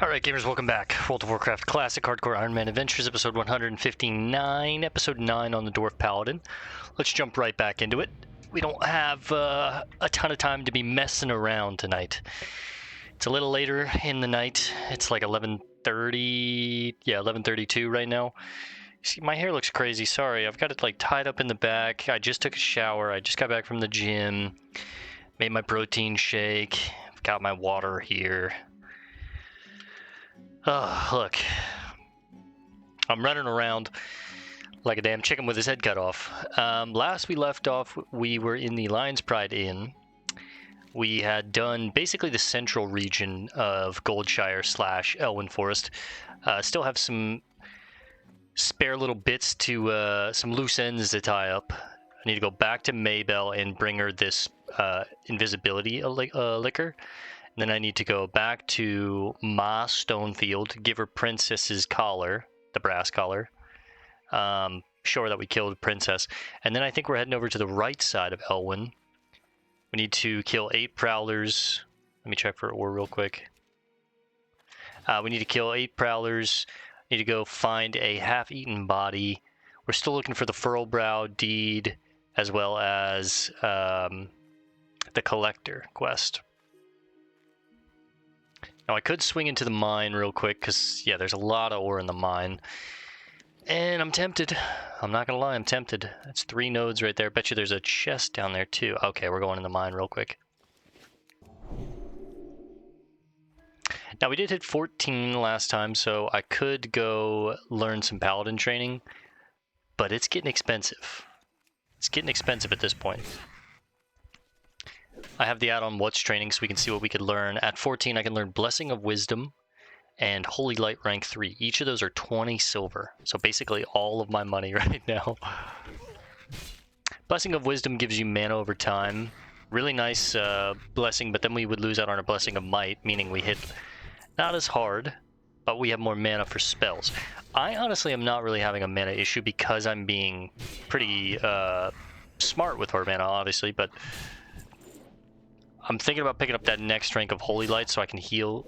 Alright gamers, welcome back. World of Warcraft Classic Hardcore Ironman Adventures, episode 159, episode 9 on the Dwarf Paladin. Let's jump right back into it. We don't have a ton of time to be messing around tonight. It's a little later in the night. It's like 11:30, yeah, 11:32 right now. See, my hair looks crazy, sorry. I've got it like tied up in the back. I just took a shower. I just got back from the gym. Made my protein shake. I've got my water here. Oh, look. I'm running around like a damn chicken with his head cut off. Last we left off, we were in the Lion's Pride Inn. We had done basically the central region of Goldshire / Elwyn Forest. Still have some spare little bits to, some loose ends to tie up. I need to go back to Maybell and bring her this invisibility liquor. And then I need to go back to Ma Stonefield to give her Princess's collar, the brass collar. Show her that we killed a princess. And then I think we're heading over to the right side of Elwyn. We need to kill 8 prowlers. Let me check for ore real quick. We need to kill 8 prowlers. Need to go find a half-eaten body. We're still looking for the Furlbrow deed, as well as the Collector quest. Now, I could swing into the mine real quick, because, yeah, there's a lot of ore in the mine. And I'm tempted. I'm not going to lie, I'm tempted. That's 3 nodes right there. Bet you there's a chest down there, too. Okay, we're going in the mine real quick. Now, we did hit 14 last time, so I could go learn some Paladin training. But it's getting expensive. It's getting expensive at this point. I have the add-on What's Training so we can see what we could learn. At 14, I can learn Blessing of Wisdom and Holy Light rank 3. Each of those are 20 silver. So basically all of my money right now. Blessing of Wisdom gives you mana over time. Really nice blessing, but then we would lose out on a Blessing of Might, meaning we hit not as hard, but we have more mana for spells. I honestly am not really having a mana issue because I'm being pretty smart with our mana, obviously, but I'm thinking about picking up that next rank of Holy Light so I can heal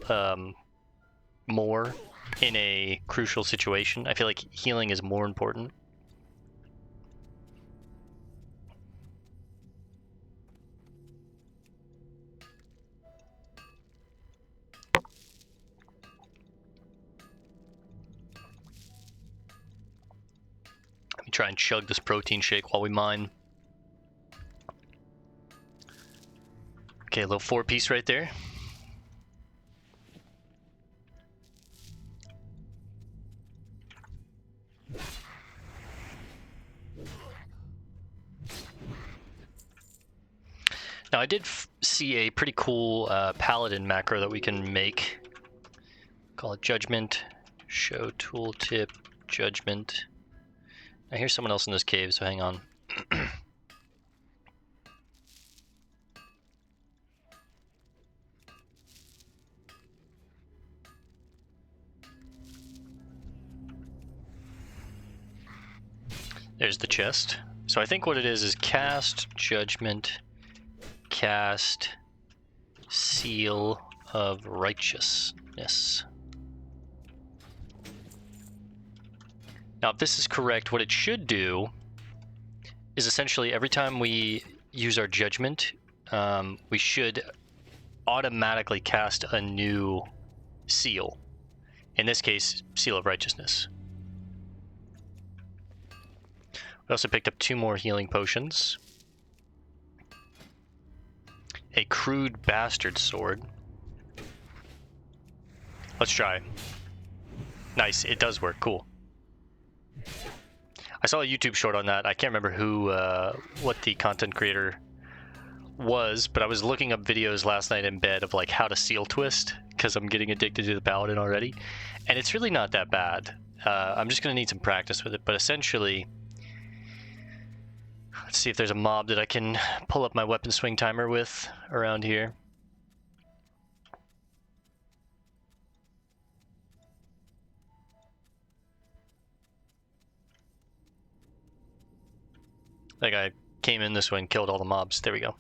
more in a crucial situation. I feel like healing is more important. Let me try and chug this protein shake while we mine. Okay, a little 4-piece right there. Now I did see a pretty cool Paladin macro that we can make. Call it Judgment, Show Tooltip, Judgment. I hear someone else in this cave, so hang on. There's the chest. So I think what it is cast Judgment, cast Seal of Righteousness. Now, if this is correct, what it should do is essentially every time we use our Judgment, we should automatically cast a new seal. In this case, Seal of Righteousness. We also picked up 2 more healing potions. A crude bastard sword. Let's try. Nice, it does work, cool. I saw a YouTube short on that. I can't remember who, what the content creator was, but I was looking up videos last night in bed of like how to seal twist, because I'm getting addicted to the Paladin already. And it's really not that bad. I'm just going to need some practice with it, but essentially, let's see if there's a mob that I can pull up my weapon swing timer with around here. I think I came in this way and killed all the mobs. There we go.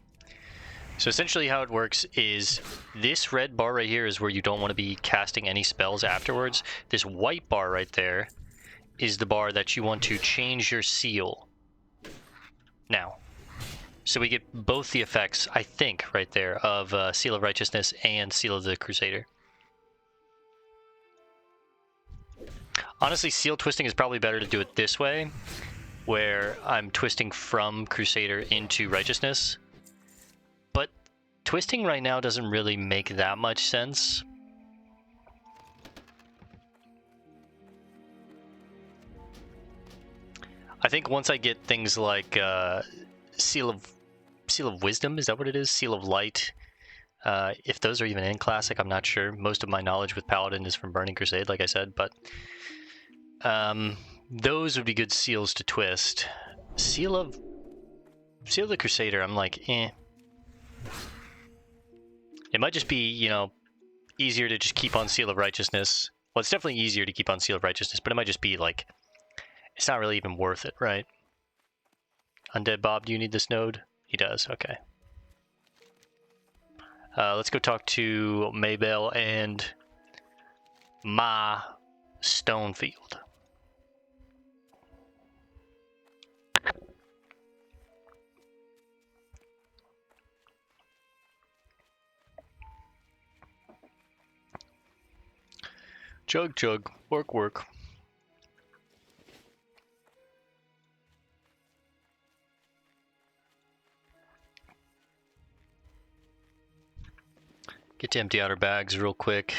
So essentially how it works is this red bar right here is where you don't want to be casting any spells afterwards. This white bar right there is the bar that you want to change your seal. Now, so we get both the effects, I think, right there, of Seal of Righteousness and Seal of the Crusader. Honestly, seal twisting is probably better to do it this way, where I'm twisting from Crusader into Righteousness. But twisting right now doesn't really make that much sense. I think once I get things like Seal of Wisdom, is that what it is? Seal of Light. If those are even in Classic, I'm not sure. Most of my knowledge with Paladin is from Burning Crusade, like I said, but those would be good seals to twist. Seal of the Crusader, I'm like, eh. It might just be, you know, easier to just keep on Seal of Righteousness. Well, it's definitely easier to keep on Seal of Righteousness, but it might just be like, it's not really even worth it, right? Undead Bob, do you need this node? He does, okay. Let's go talk to Maybell and Ma Stonefield. Chug, chug, work, work. Get to empty out our bags real quick.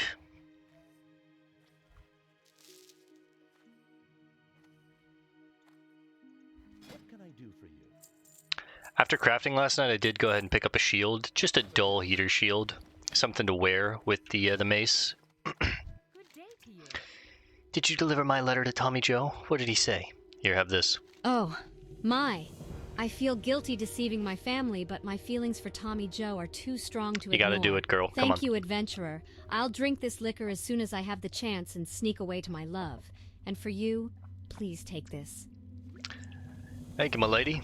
What can I do for you? After crafting last night, I did go ahead and pick up a shield. Just a dull heater shield. Something to wear with the mace. Good day to you. Did you deliver my letter to Tommy Joe? What did he say? Here, have this. Oh, my. I feel guilty deceiving my family, but my feelings for Tommy Joe are too strong to ignore. You gotta do it, girl. Come on. Thank you, adventurer. I'll drink this liquor as soon as I have the chance and sneak away to my love. And for you, please take this. Thank you, my lady.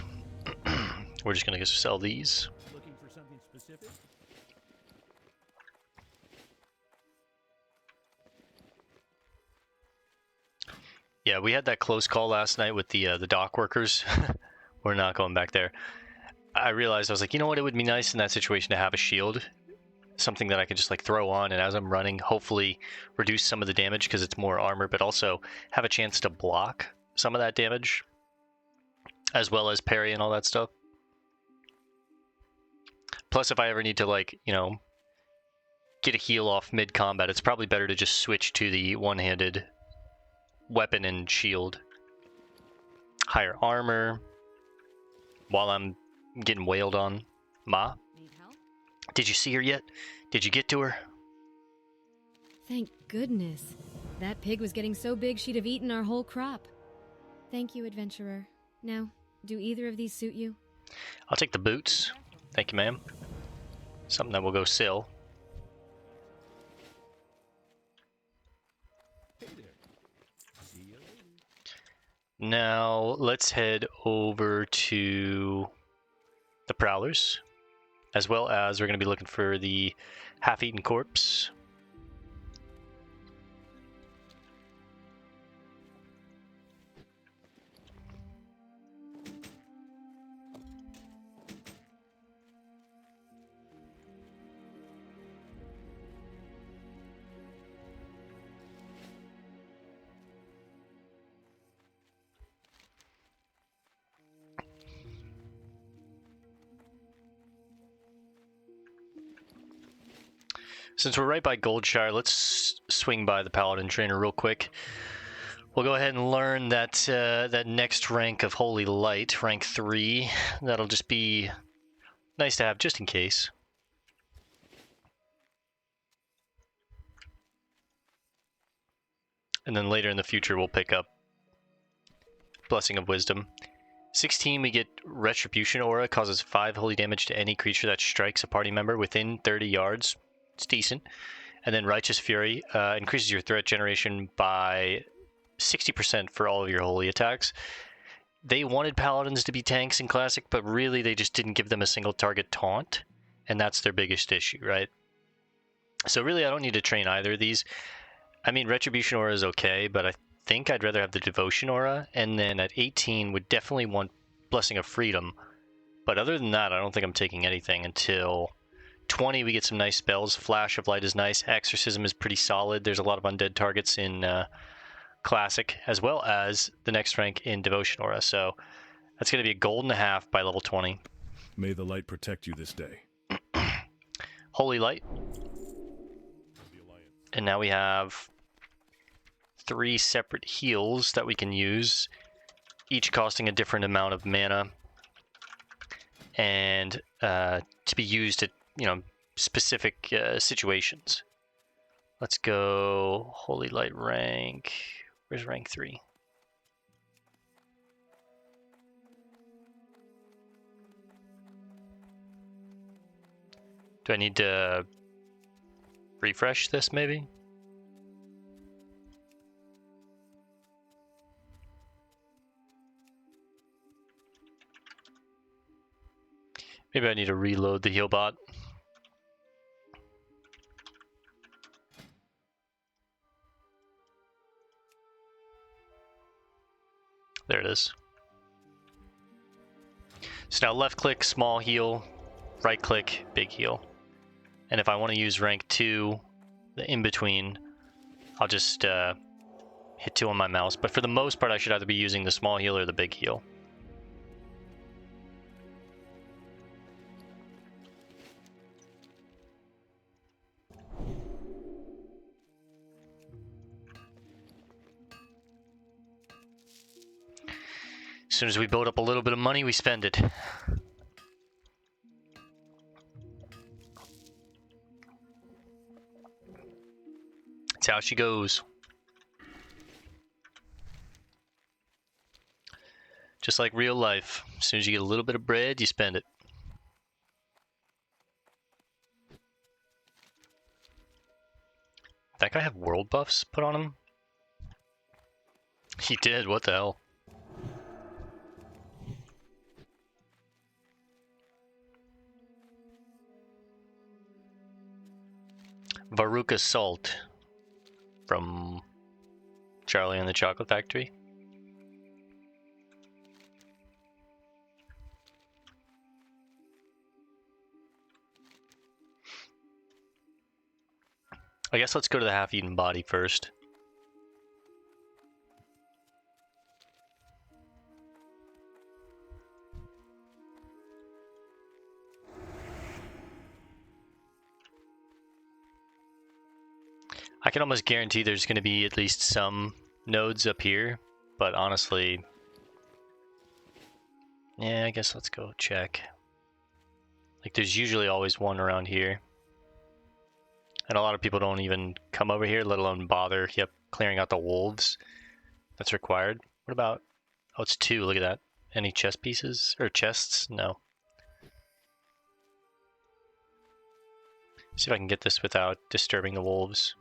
We're just gonna sell these. Looking for something specific? Yeah, we had that close call last night with the dock workers. We're not going back there. I realized, I was like, you know what, it would be nice in that situation to have a shield. Something that I could just like throw on, and as I'm running, hopefully reduce some of the damage because it's more armor, but also have a chance to block some of that damage, as well as parry and all that stuff. Plus, if I ever need to, like, you know, get a heal off mid-combat, it's probably better to just switch to the one-handed weapon and shield. Higher armor while I'm getting wailed on. Ma? Need help? Did you see her yet? Did you get to her? Thank goodness. That pig was getting so big she'd have eaten our whole crop. Thank you, adventurer. Now, do either of these suit you? I'll take the boots. Thank you, ma'am. Something that will go sell. Hey there. See you later. Now, let's head over to the Prowlers, as well as we're going to be looking for the half-eaten corpse. Since we're right by Goldshire, let's swing by the Paladin Trainer real quick. We'll go ahead and learn that that next rank of Holy Light, rank 3. That'll just be nice to have just in case. And then later in the future, we'll pick up Blessing of Wisdom. 16, we get Retribution Aura, causes 5 holy damage to any creature that strikes a party member within 30 yards. It's decent. And then Righteous Fury increases your threat generation by 60% for all of your holy attacks. They wanted Paladins to be tanks in Classic, but really they just didn't give them a single target taunt. and that's their biggest issue, right? So really, I don't need to train either of these. I mean, Retribution Aura is okay, but I think I'd rather have the Devotion Aura, and then at 18 would definitely want Blessing of Freedom. But other than that, I don't think I'm taking anything until 20. We get some nice spells. Flash of Light is nice. Exorcism is pretty solid. There's a lot of undead targets in Classic, as well as the next rank in Devotion Aura. So that's going to be a gold and a half by level 20. May the light protect you this day. Holy Light. And now we have 3 separate heals that we can use, each costing a different amount of mana, and to be used at, specific situations. Let's go Holy Light rank. Where's rank 3? Do I need to refresh this maybe? Maybe I need to reload the heal bot. There it is. So now left click, small heal, right click, big heal. And if I want to use rank 2, the in between, I'll just hit 2 on my mouse. But for the most part, I should either be using the small heal or the big heal. As soon as we build up a little bit of money, we spend it. That's how she goes. Just like real life. As soon as you get a little bit of bread, you spend it. That guy have world buffs put on him? He did, what the hell? Varuka Salt from Charlie and the Chocolate Factory. I guess let's go to the half-eaten body first. I can almost guarantee there's going to be at least some nodes up here, but honestly, yeah, I guess let's go check. Like, there's usually always one around here. And a lot of people don't even come over here, let alone bother, clearing out the wolves that's required. What about, oh, it's 2, look at that. Any chest pieces, or chests? No. See if I can get this without disturbing the wolves,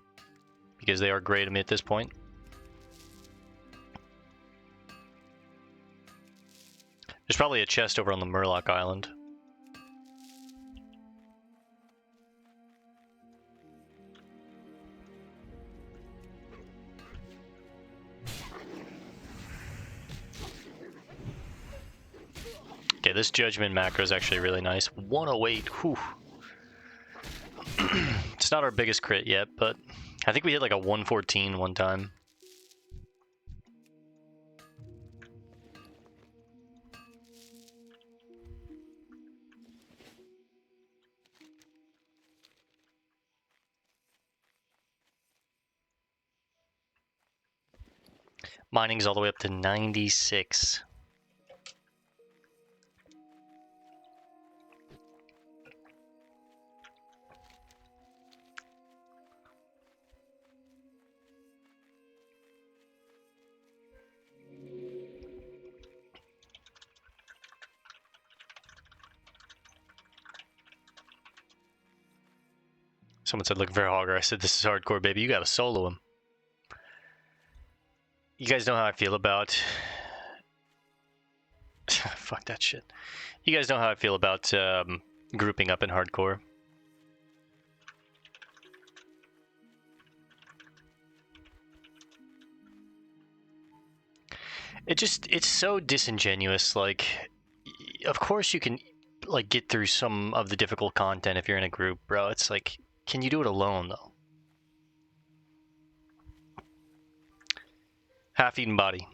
because they are great to me at this point. There's probably a chest over on the Murloc Island. Okay, this Judgment macro is actually really nice. 108, whew. It's not our biggest crit yet, but I think we hit like a 114 one time. Mining's all the way up to 96. Someone said, look, Verhogger. I said, this is hardcore, baby. You gotta solo him. You guys know how I feel about... Fuck that shit. You guys know how I feel about, grouping up in hardcore. It's so disingenuous. Like, of course you can, like, get through some of the difficult content if you're in a group, bro. It's like, can you do it alone, though? Half-eaten body.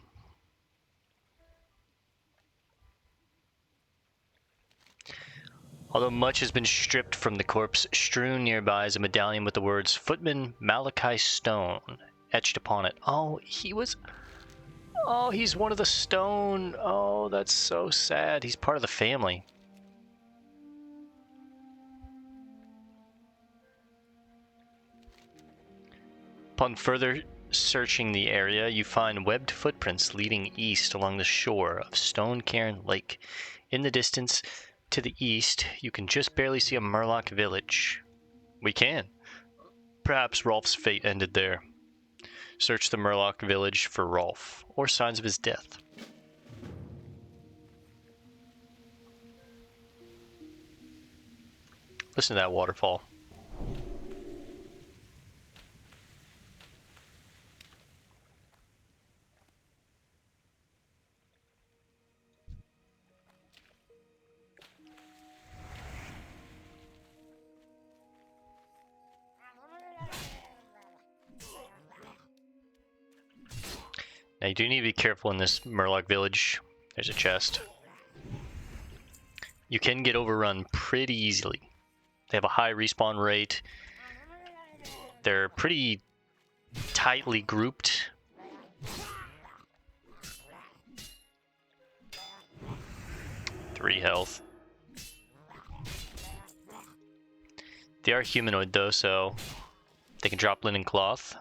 Although much has been stripped from the corpse, strewn nearby is a medallion with the words Footman Malachi Stone etched upon it. Oh, he's one of the Stone. Oh, that's so sad. He's part of the family. Upon further searching the area, you find webbed footprints leading east along the shore of Stone Cairn Lake. In the distance, to the east, you can just barely see a Murloc village. We can. Perhaps Rolf's fate ended there. Search the Murloc village for Rolf, or signs of his death. Listen to that waterfall. Now you do need to be careful in this Murloc village. There's a chest. You can get overrun pretty easily. They have a high respawn rate. They're pretty tightly grouped. Three health. They are humanoid though, so they can drop linen cloth.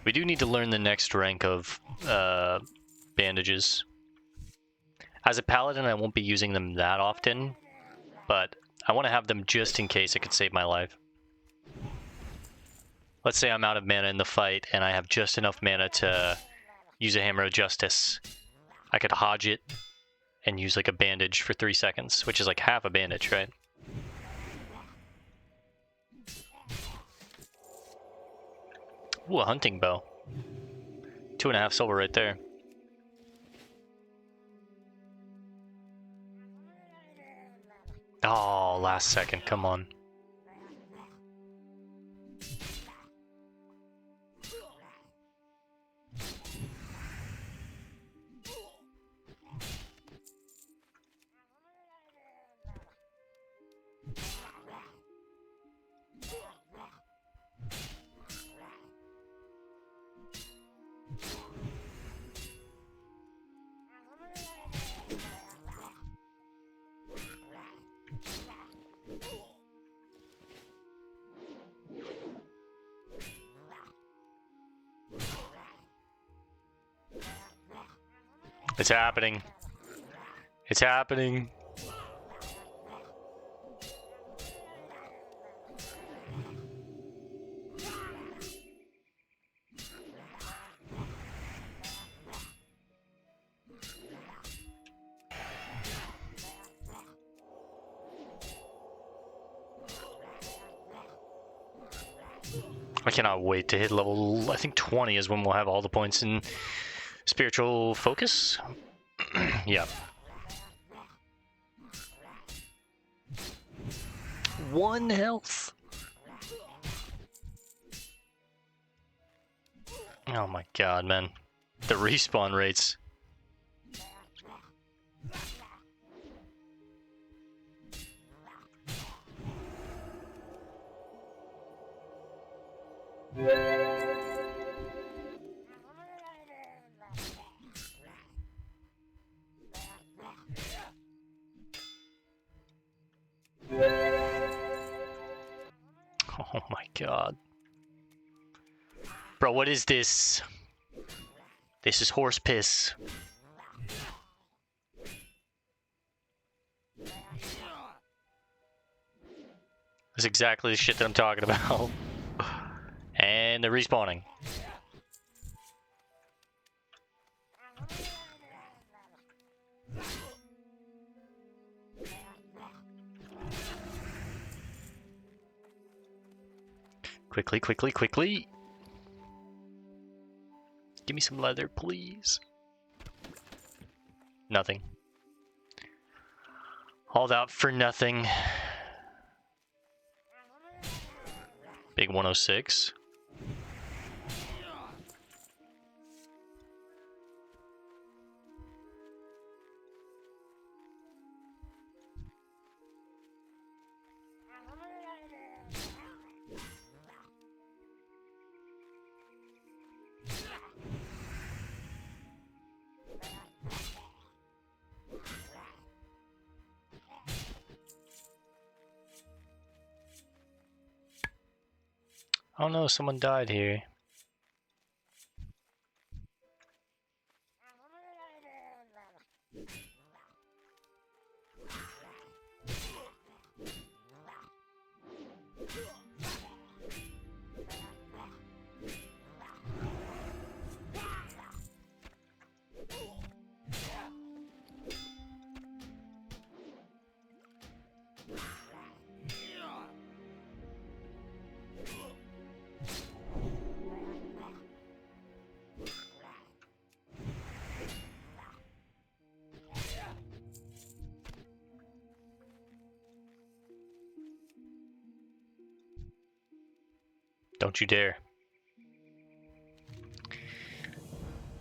We do need to learn the next rank of bandages. As a paladin, I won't be using them that often, but I want to have them just in case it could save my life. Let's say I'm out of mana in the fight, and I have just enough mana to use a Hammer of Justice. I could Hodge it and use like a bandage for 3 seconds, which is like half a bandage, right? Ooh, a hunting bow. 2.5 silver right there. Oh, last second, come on. It's happening. It's happening. I cannot wait to hit level, I think 20 is when we'll have all the points in spiritual focus. Yeah. 1 health. Oh my god, man. The respawn rates. Oh my god. Bro, what is this? This is horse piss. That's exactly the shit that I'm talking about. And they're respawning. Quickly, quickly, quickly. Give me some leather, please. Nothing. All that for nothing. Big 106. Oh no, someone died here. Don't you dare.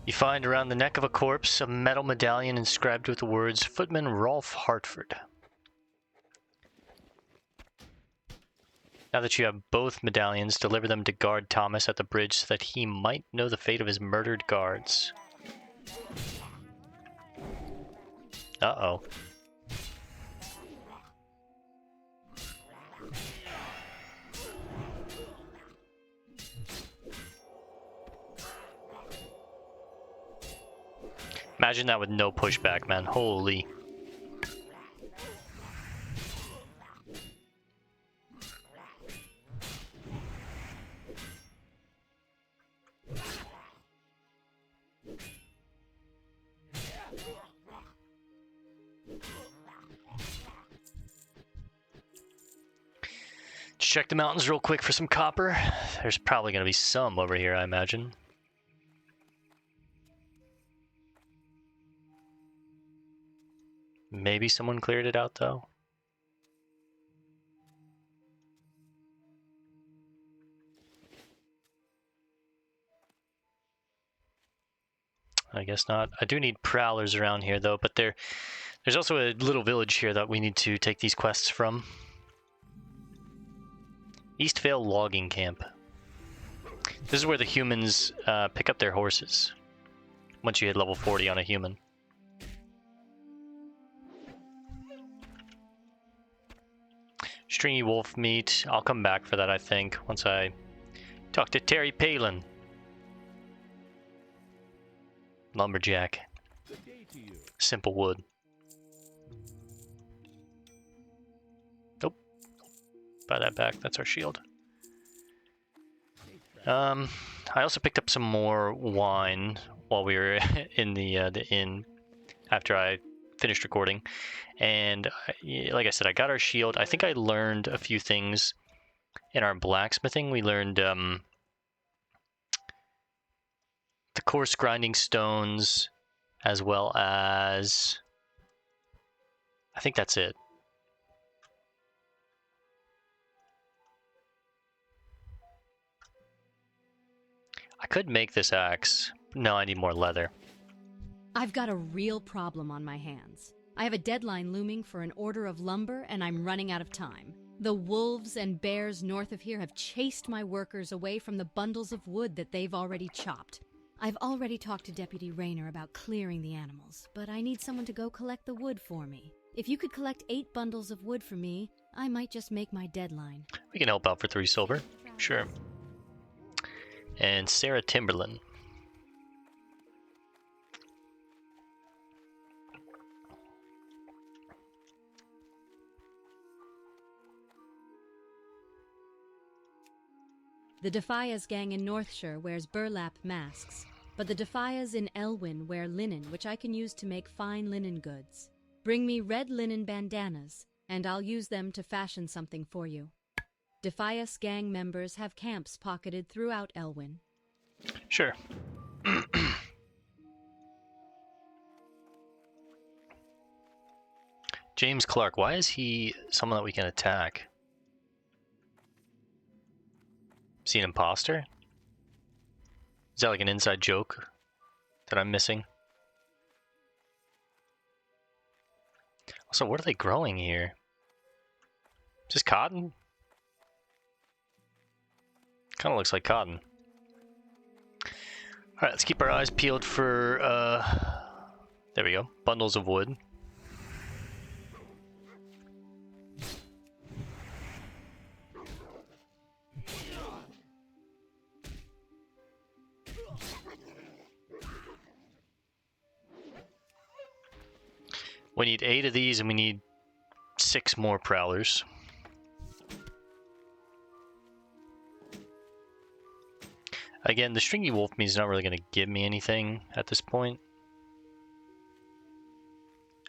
You find around the neck of a corpse a metal medallion inscribed with the words, Footman Rolf Hartford. Now that you have both medallions, deliver them to guard Thomas at the bridge so that he might know the fate of his murdered guards. Uh-oh. Imagine that with no pushback, man. Holy. Check the mountains real quick for some copper. There's probably going to be some over here, I imagine. Maybe someone cleared it out, though. I guess not. I do need prowlers around here, though, but there's also a little village here that we need to take these quests from. Eastvale Logging Camp. This is where the humans pick up their horses once you hit level 40 on a human. Stringy wolf meat. I'll come back for that, I think, once I talk to Terry Palin. Lumberjack. Good day to you. Simple wood. Nope. Buy that back. That's our shield. I also picked up some more wine while we were in the inn after I finished recording. And like I said, I got our shield. I think I learned a few things in our blacksmithing. We learned the coarse grinding stones, as well as... I think that's it. I could make this axe. No, I need more leather. I've got a real problem on my hands. I have a deadline looming for an order of lumber, and I'm running out of time. The wolves and bears north of here have chased my workers away from the bundles of wood that they've already chopped. I've already talked to Deputy Rayner about clearing the animals, but I need someone to go collect the wood for me. If you could collect 8 bundles of wood for me, I might just make my deadline. We can help out for 3 silver. Sure. And Sarah Timberland. The Defias gang in Northshire wears burlap masks, but the Defias in Elwyn wear linen, which I can use to make fine linen goods. Bring me red linen bandanas, and I'll use them to fashion something for you. Defias gang members have camps pocketed throughout Elwyn. Sure. James Clark, why is he someone that we can attack? Is he an imposter? Is that like an inside joke that I'm missing? Also, what are they growing here? Just cotton? Kind of looks like cotton. Alright, let's keep our eyes peeled for, there we go, bundles of wood. We need 8 of these and we need 6 more prowlers. Again, the stringy wolf meat is not really going to give me anything at this point.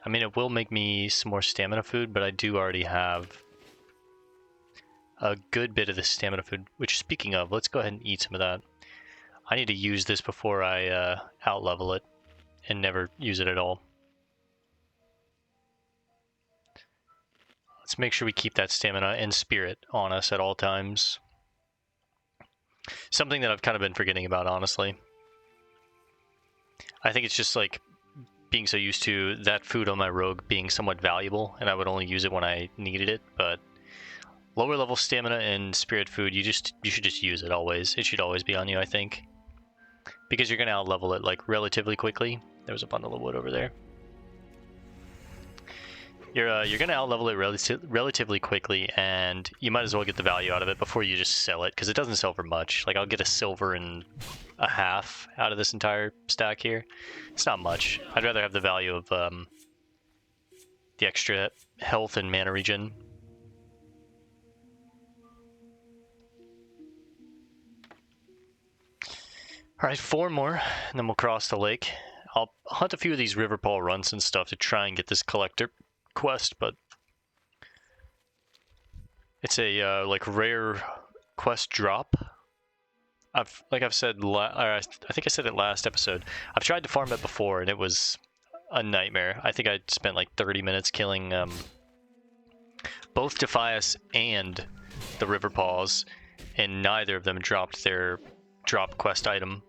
I mean, it will make me some more stamina food, but I do already have a good bit of the stamina food, which, speaking of, let's go ahead and eat some of that. I need to use this before I out-level it and never use it at all. Let's make sure we keep that stamina and spirit on us at all times. Something that I've kind of been forgetting about, honestly. I think it's just like being so used to that food on my rogue being somewhat valuable, and I would only use it when I needed it, but lower level stamina and spirit food, you should just use it always. It should always be on you, I think. Because you're going to out-level it like relatively quickly. There was a bundle of wood over there. You're going to out-level it relatively quickly, and you might as well get the value out of it before you just sell it, because it doesn't sell for much. Like, I'll get a silver and a half out of this entire stack here. It's not much. I'd rather have the value of the extra health and mana regen. Alright, 4 more, and then we'll cross the lake. I'll hunt a few of these river paw runs and stuff to try and get this collector quest, but it's a like rare quest drop. I've said, I think I said it last episode. I've tried to farm it before and it was a nightmare. I think I spent like 30 minutes killing both Defias and the river paws, and neither of them dropped their drop quest item.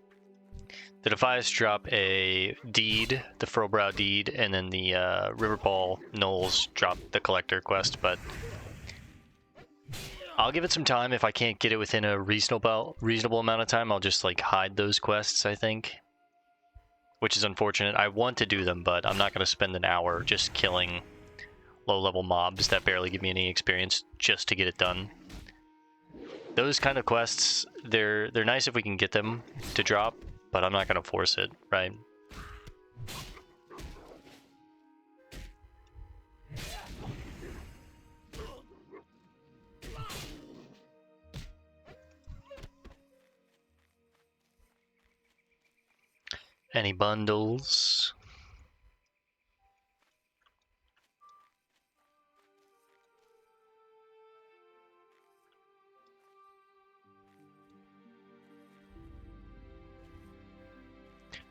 The Defias drop a deed, the Furlbrow deed, and then the Riverpaw Knolls drop the collector quest, but I'll give it some time. If I can't get it within a reasonable amount of time, I'll just like hide those quests, I think. Which is unfortunate. I want to do them, but I'm not going to spend an hour just killing low-level mobs that barely give me any experience just to get it done. Those kind of quests, they're nice if we can get them to drop, but I'm not going to force it, right? Any bundles?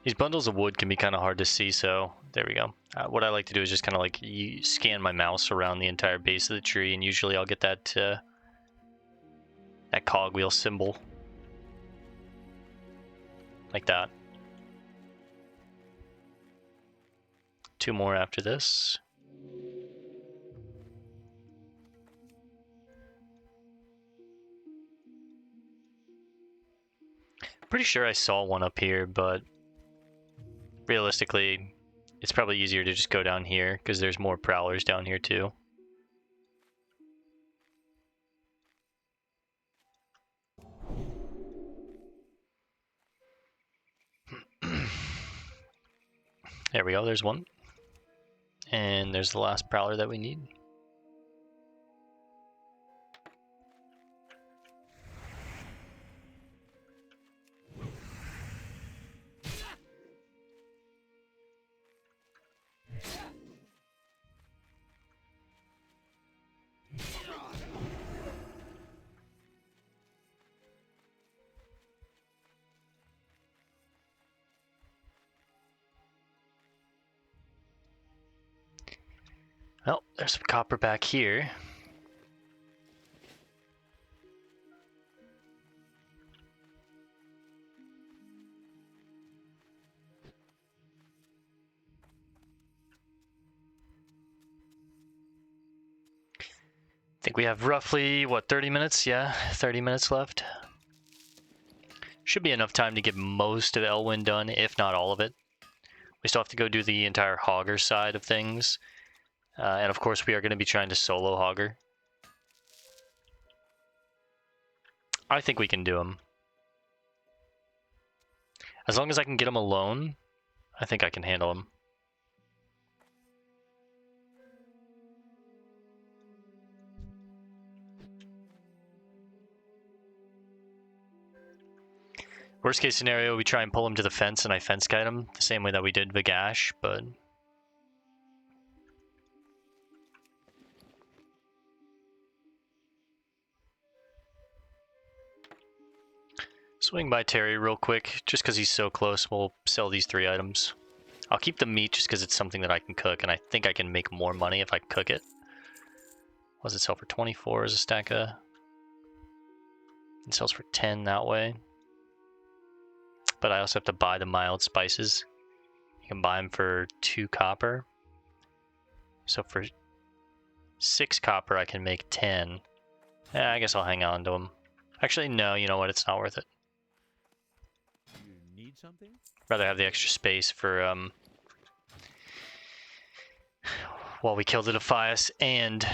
These bundles of wood can be kind of hard to see, so there we go. What I like to do is just kind of like scan my mouse around the entire base of the tree, and usually I'll get that that cogwheel symbol. Like that. 2 more after this. Pretty sure I saw one up here, but realistically, it's probably easier to just go down here because there's more prowlers down here too. There we go, there's one. And there's the last prowler that we need. Well, there's some copper back here. I think we have roughly, what, 30 minutes? Yeah, 30 minutes left. Should be enough time to get most of Elwyn done, if not all of it. We still have to go do the entire Hogger side of things. And of course, we are going to be trying to solo Hogger. I think we can do him. As long as I can get him alone, I think I can handle him. Worst case scenario, we try and pull him to the fence and I fence guide him the same way that we did Vagash, but... Swing by Terry real quick, just because he's so close. We'll sell these 3 items. I'll keep the meat just because it's something that I can cook, and I think I can make more money if I cook it. What does it sell for? 24 as a stack of... It sells for 10 that way. But I also have to buy the mild spices. You can buy them for 2 copper. So for 6 copper, I can make 10. Yeah, I guess I'll hang on to them. Actually, no, you know what? It's not worth it. You need something? Rather have the extra space for, while we kill the Defias and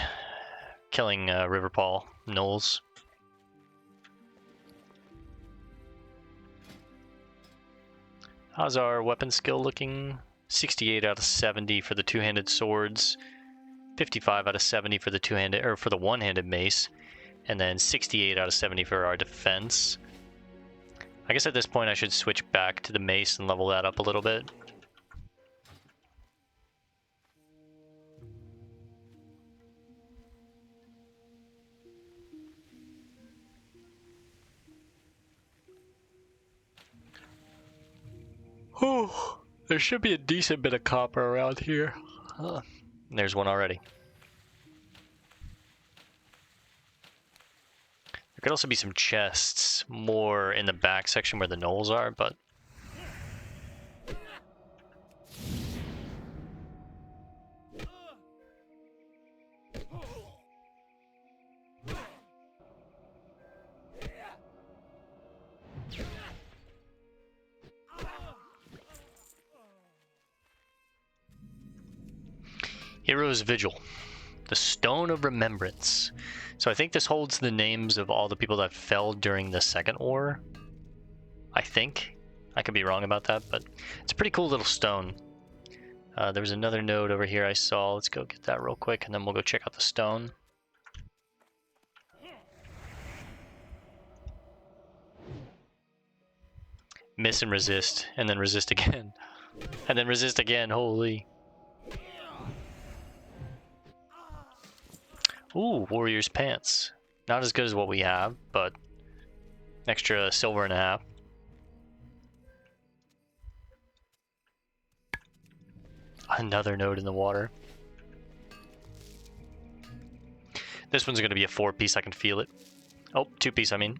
killing Riverpaw Knolls. How's our weapon skill looking? 68 out of 70 for the 2-handed swords, 55 out of 70 for the 2-handed, or for the 1-handed mace, and then 68 out of 70 for our defense. I guess at this point I should switch back to the mace and level that up a little bit. Oh, there should be a decent bit of copper around here. There's one already. There could also be some chests more in the back section where the knolls are, but... Hero's Vigil. The Stone of Remembrance. So I think this holds the names of all the people that fell during the Second War. I think. I could be wrong about that, but it's a pretty cool little stone. There was another node over here I saw. Let's go get that real quick, and then we'll go check out the stone. Miss and resist, and then resist again. And then resist again, holy. Ooh, Warrior's Pants. Not as good as what we have, but extra silver and a half. Another node in the water. This one's going to be a 4-piece, I can feel it. Oh, 2-piece, I mean.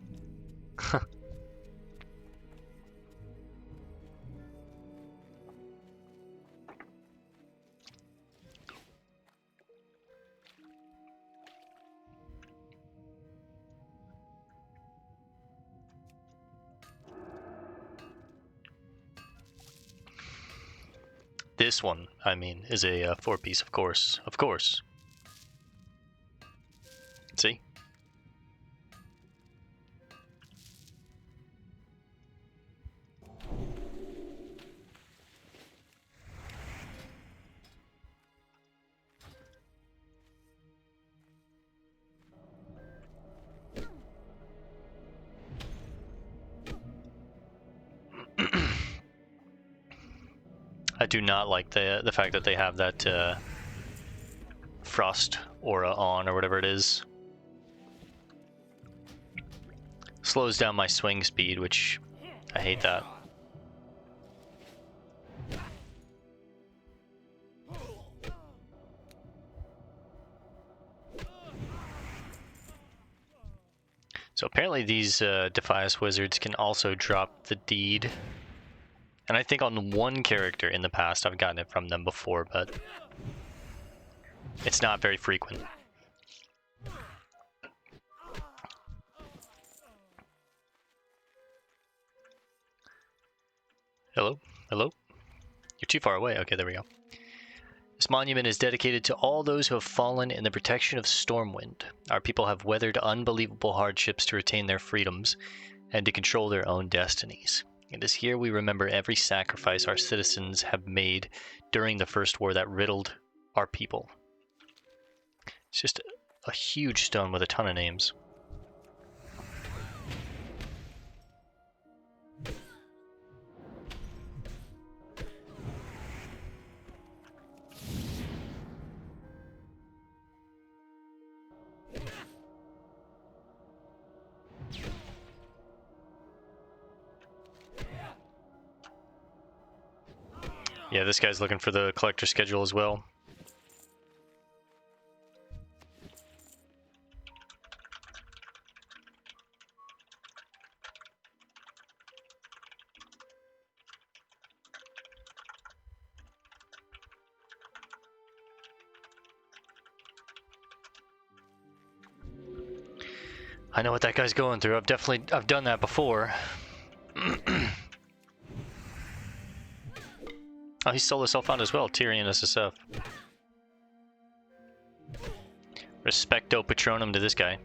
This one, I mean, is a 4-piece, of course. Of course. See? I do not like the fact that they have that frost aura on, or whatever it is. Slows down my swing speed, which I hate that. So apparently these Defias wizards can also drop the deed. And I think on one character in the past I've gotten it from them before, but it's not very frequent. Hello? Hello? You're too far away. Okay, there we go. This monument is dedicated to all those who have fallen in the protection of Stormwind. Our people have weathered unbelievable hardships to retain their freedoms and to control their own destinies. It is here we remember every sacrifice our citizens have made during the First War that riddled our people. It's just a huge stone with a ton of names. Yeah, this guy's looking for the collector schedule as well. I know what that guy's going through. I've done that before. Oh, he's solo self-found as well. Tyrion SSF. Respecto Patronum to this guy.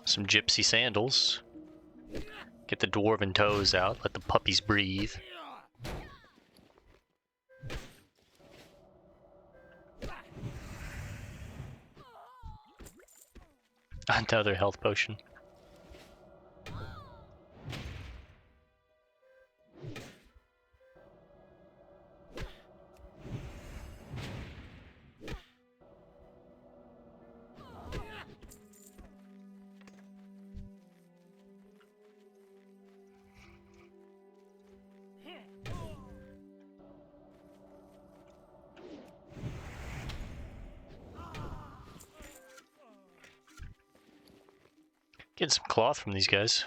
Some gypsy sandals. Get the dwarven toes out, let the puppies breathe. Another health potion. Getting some cloth from these guys.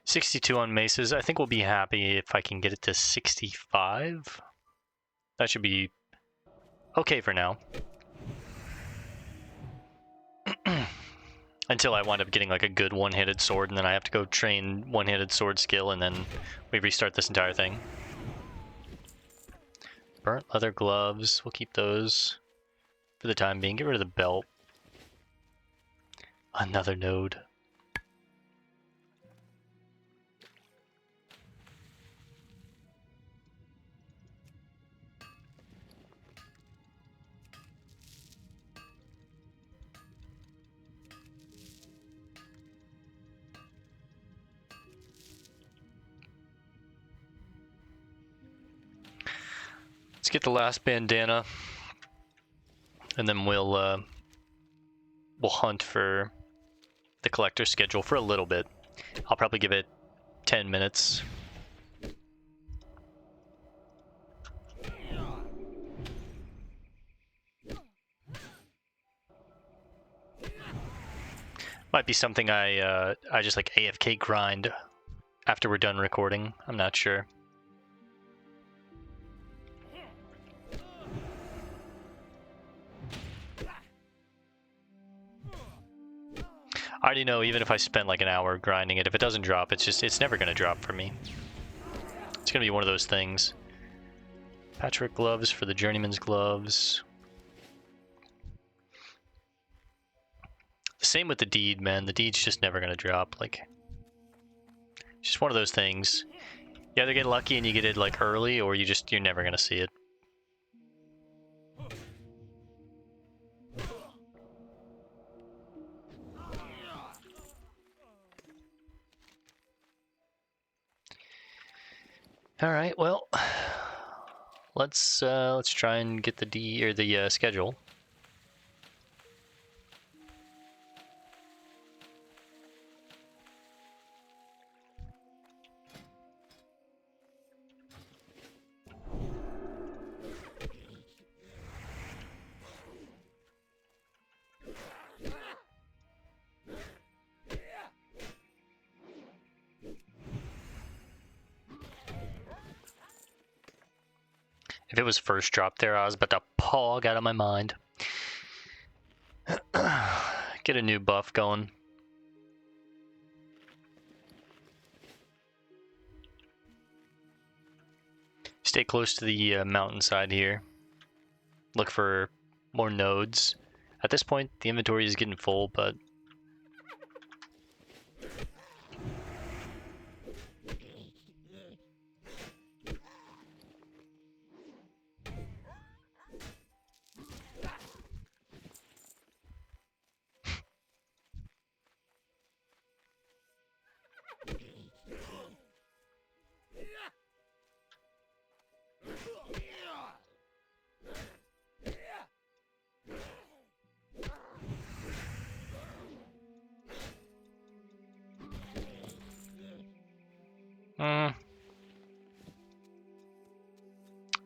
$62 on maces. I think we'll be happy if I can get it to 65. That should be okay for now. Until I wind up getting like a good one-handed sword, and then I have to go train one-handed sword skill, and then we restart this entire thing. Burnt leather gloves. We'll keep those for the time being. Get rid of the belt. Another node. Let's get the last bandana, and then we'll hunt for the collector schedule for a little bit. I'll probably give it 10 minutes. Might be something I just like AFK grind after we're done recording. I'm not sure. I already know, even if I spend like an hour grinding it, if it doesn't drop, it's never going to drop for me. It's going to be one of those things Patchwork gloves for the journeyman's gloves. Same with the deed, man. The deed's just never gonna drop. Like, just one of those things. You either get lucky and you get it like early, or you're never gonna see it. All right, well, let's try and get the schedule. If it was first drop there, I was about to pog out of my mind. Get a new buff going. Stay close to the mountainside here. Look for more nodes. At this point, the inventory is getting full, but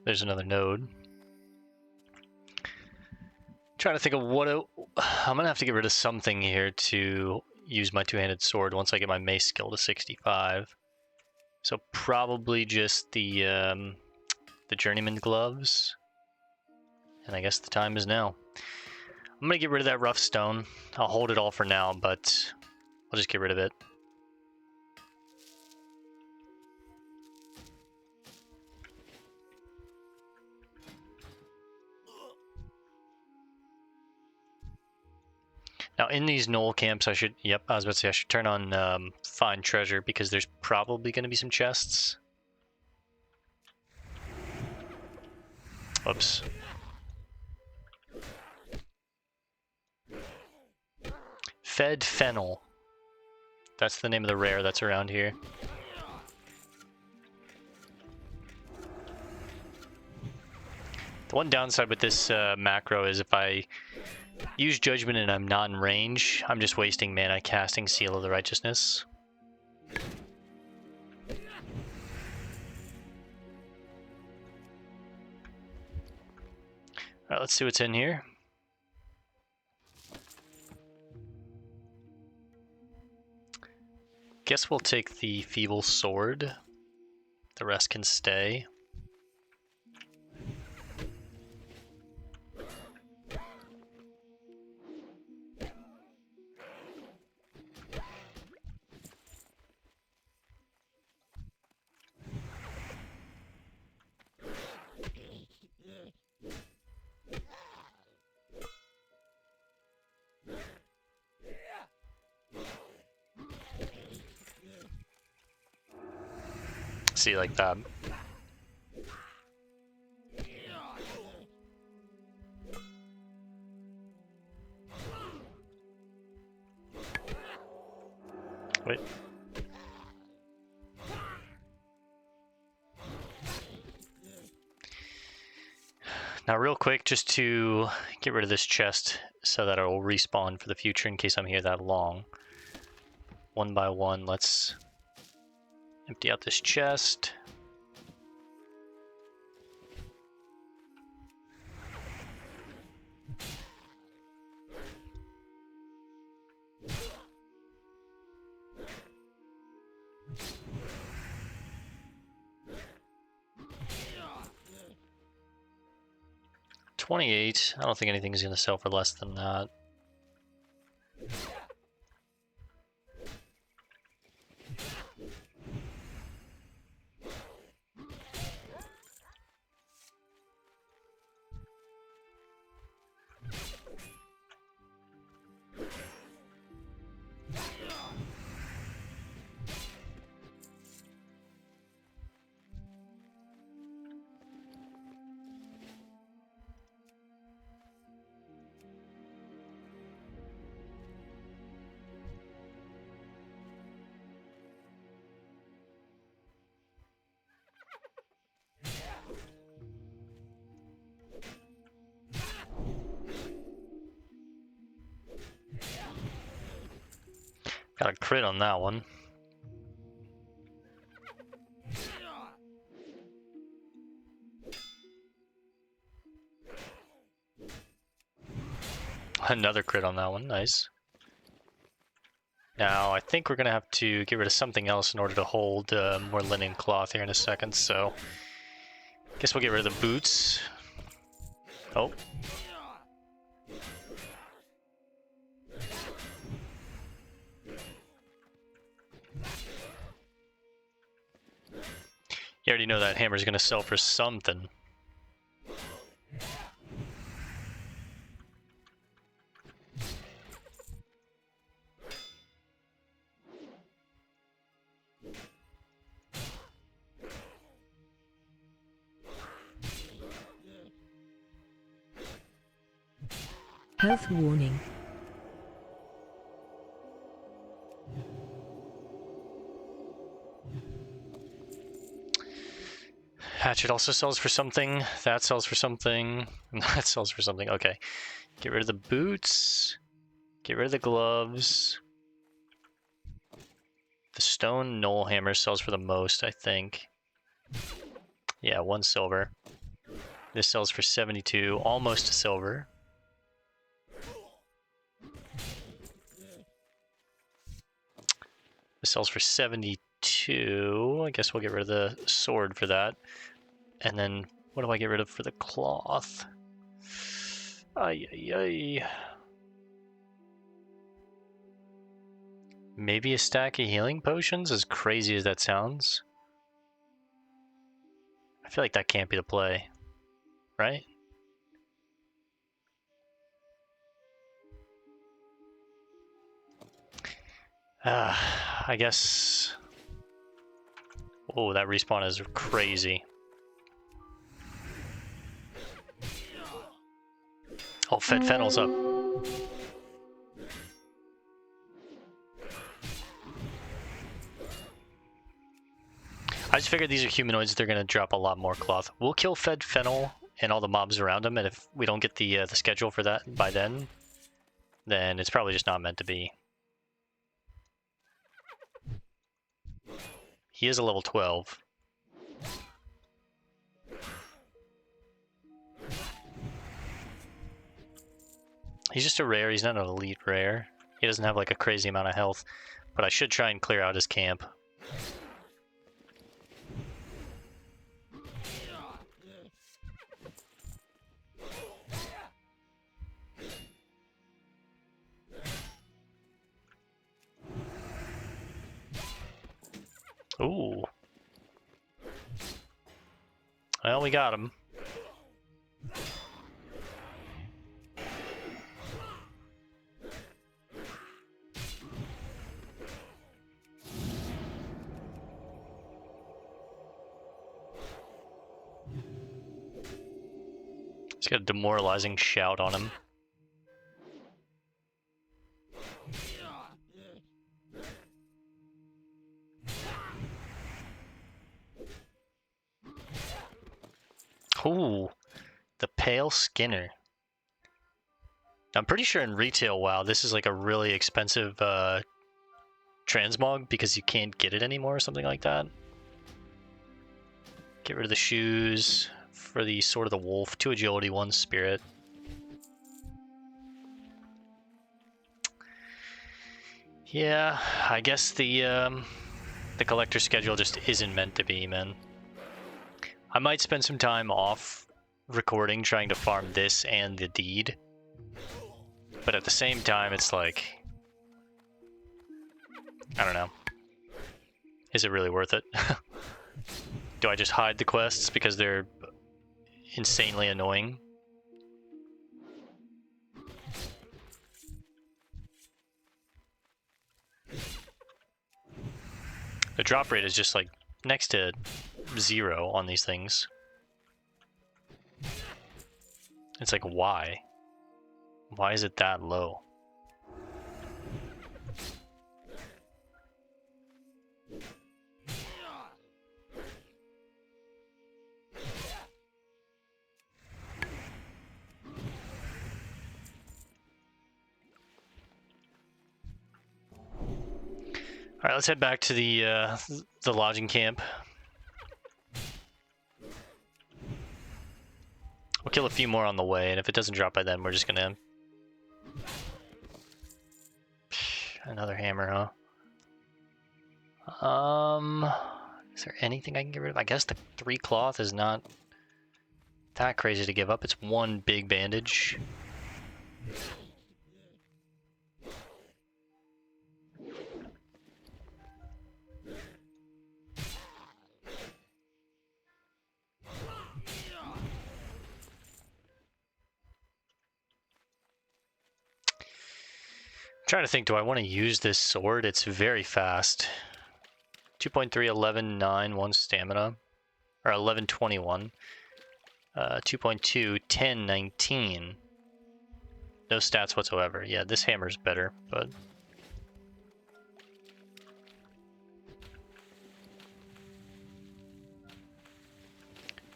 there's another node. Trying to think of what I'm gonna have to get rid of something here to use my two-handed sword once I get my mace skill to 65. So probably just the journeyman gloves. And I guess the time is now. I'm gonna get rid of that rough stone. I'll hold it all for now, but I'll just get rid of it. Now in these knoll camps, I was about to say I should turn on find treasure because there's probably going to be some chests. Whoops. Fed fennel. That's the name of the rare that's around here. The one downside with this macro is if I use judgment and I'm not in range, I'm just wasting mana casting Seal of the Righteousness. Alright, let's see what's in here. Guess we'll take the Feeble Sword. The rest can stay. See, like that. Wait. Now real quick, just to get rid of this chest so that it will respawn for the future in case I'm here that long. One by one, let's empty out this chest. $28. I don't think anything's gonna sell for less than that. Got a crit on that one. Another crit on that one, nice. Now, I think we're going to have to get rid of something else in order to hold more linen cloth here in a second, so... Guess we'll get rid of the boots. Oh. You already know that hammer's going to sell for something. Health warning. Hatchet also sells for something. That sells for something. And that sells for something. Okay. Get rid of the boots. Get rid of the gloves. The stone knoll hammer sells for the most, I think. Yeah, 1 silver. This sells for 72. Almost a silver. This sells for 72. I guess we'll get rid of the sword for that. And then, what do I get rid of for the cloth? Ay, ay, ay. Maybe a stack of healing potions, as crazy as that sounds. I feel like that can't be the play, right? I guess... Oh, that respawn is crazy. Oh, Fennel's up. I just figured these are humanoids, they're going to drop a lot more cloth. We'll kill Fennel and all the mobs around him, and if we don't get the schedule for that by then it's probably just not meant to be. He is a level 12. He's just a rare, he's not an elite rare. He doesn't have like a crazy amount of health, but I should try and clear out his camp. Ooh. Well, we got him. He's got a demoralizing shout on him. Ooh, the Pale Skinner. I'm pretty sure in retail WoW this is like a really expensive transmog because you can't get it anymore or something like that. Get rid of the shoes for the Sword of the Wolf, 2 agility, 1 spirit. Yeah, I guess the collector schedule just isn't meant to be, man. I might spend some time off recording trying to farm this and the deed. But at the same time, it's like... I don't know. Is it really worth it? Do I just hide the quests because they're insanely annoying? The drop rate is just like next to 0 on these things. It's like, why? Why is it that low? right, let's head back to the lodging camp. We'll kill a few more on the way, and if it doesn't drop by then, we're just gonna... Another hammer, huh? Is there anything I can get rid of? I guess the 3 cloth is not that crazy to give up. It's 1 big bandage. Trying to think, do I want to use this sword? It's very fast. 2.3, 11, 9, 1 stamina. Or 11, 21. 2.2, 10, 19. No stats whatsoever. Yeah, this hammer's better, but...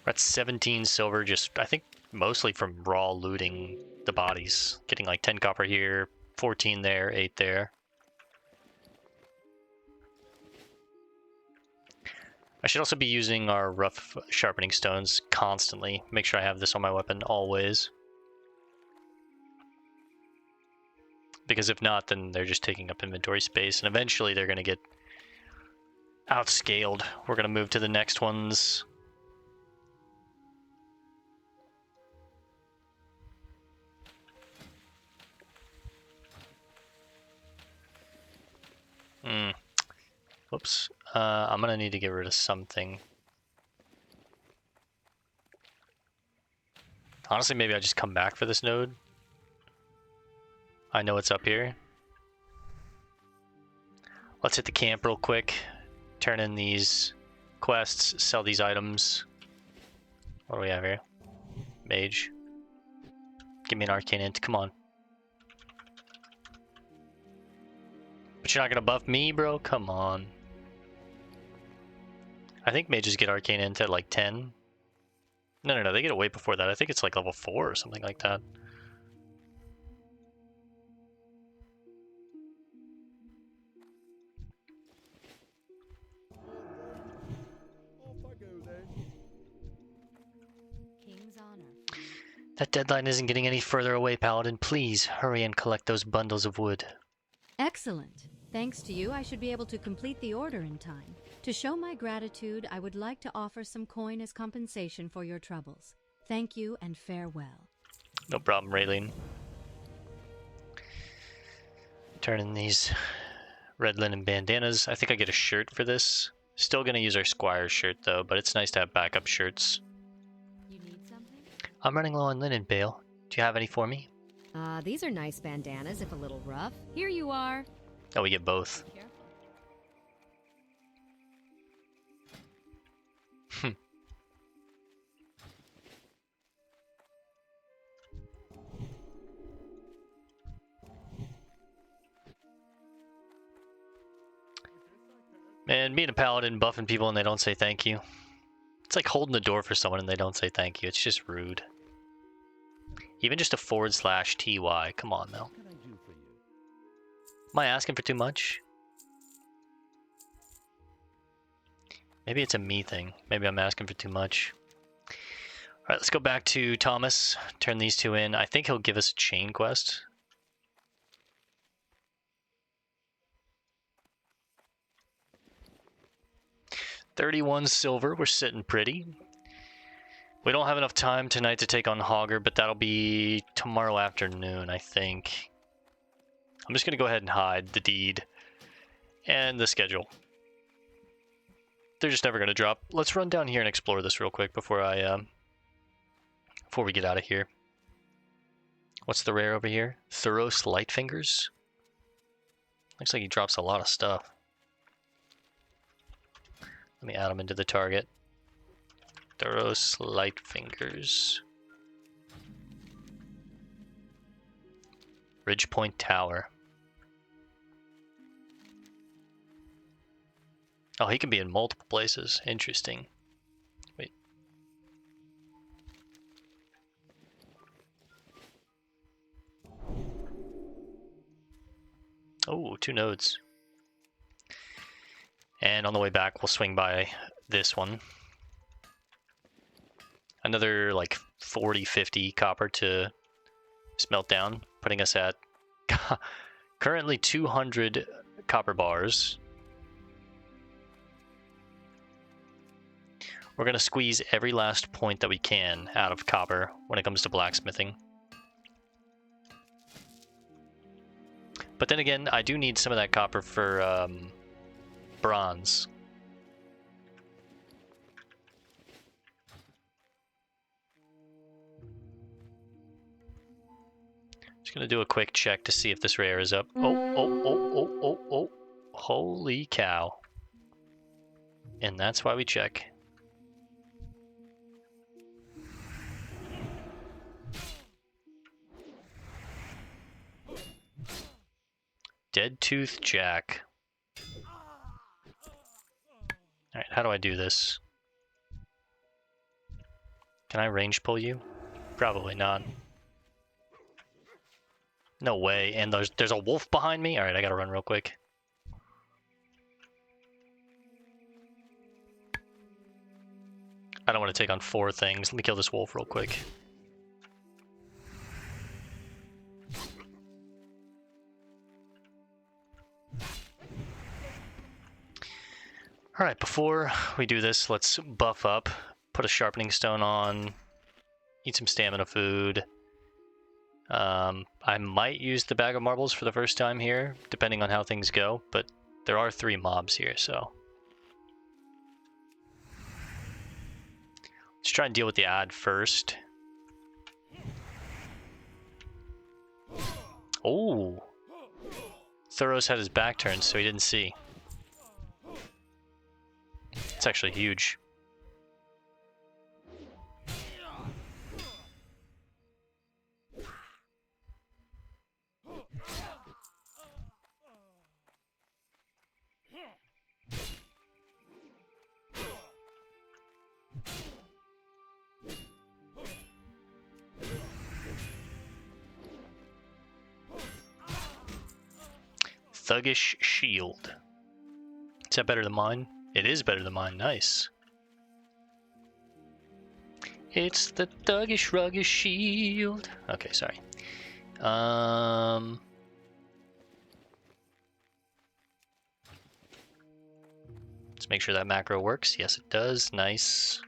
We're at 17 silver, just, I think, mostly from raw looting the bodies. Getting like 10 copper here, 14 there, 8 there. I should also be using our rough sharpening stones constantly. Make sure I have this on my weapon always. Because if not, then they're just taking up inventory space, and eventually they're going to get outscaled. We're going to move to the next ones. Whoops. I'm gonna need to get rid of something. Honestly, maybe I just come back for this node. I know it's up here. Let's hit the camp real quick. Turn in these quests, sell these items. What do we have here? Mage. Give me an arcane int, come on. But you're not gonna buff me, bro? Come on. I think mages get arcane int at like 10. No, they get it way before that. I think it's like level 4 or something like that. King's honor. That deadline isn't getting any further away, Paladin. Please, hurry and collect those bundles of wood. Excellent. Thanks to you, I should be able to complete the order in time. To show my gratitude, I would like to offer some coin as compensation for your troubles. Thank you and farewell. No problem, Raylene. Turn in these red linen bandanas. I think I get a shirt for this. Still gonna use our Squire's shirt though, but it's nice to have backup shirts. You need something? I'm running low on linen, Bale. Do you have any for me? These are nice bandanas, if a little rough. Here you are. Oh, we get both. Careful. Man, being a paladin, buffing people and they don't say thank you. It's like holding the door for someone and they don't say thank you. It's just rude. Even just a /TY. Come on, now. What can I do for you? Am I asking for too much? Maybe it's a me thing. Maybe I'm asking for too much. Alright, let's go back to Thomas. Turn these 2 in. I think he'll give us a chain quest. $31 silver. We're sitting pretty. We don't have enough time tonight to take on Hogger, but that'll be tomorrow afternoon, I think. I'm just going to go ahead and hide the deed and the schedule. They're just never going to drop. Let's run down here and explore this real quick before we get out of here. What's the rare over here? Thuros Lightfingers. Looks like he drops a lot of stuff. Let me add him into the target. Thuros Lightfingers. Ridgepoint Tower. Oh, he can be in multiple places. Interesting. Wait. Oh, 2 nodes. And on the way back, we'll swing by this one. Another like 40, 50 copper to smelt down, putting us at currently 200 copper bars. We're going to squeeze every last point that we can out of copper when it comes to blacksmithing. But then again, I do need some of that copper for bronze. Just going to do a quick check to see if this rare is up. Oh. Holy cow. And that's why we check. Dead Tooth Jack. Alright, how do I do this? Can I range pull you? Probably not. No way, and there's a wolf behind me? Alright, I gotta run real quick. I don't want to take on 4 things. Let me kill this wolf real quick. Alright, before we do this, let's buff up. Put a sharpening stone on. Eat some stamina food. I might use the bag of marbles for the first time here, depending on how things go, but there are 3 mobs here, so. Let's try and deal with the ad first. Oh! Thoros had his back turned, so he didn't see. It's actually huge. Thuggish shield. Is that better than mine? It is better than mine. Nice. It's the thuggish ruggish shield. Okay, sorry. Let's make sure that macro works. Yes, it does. Nice.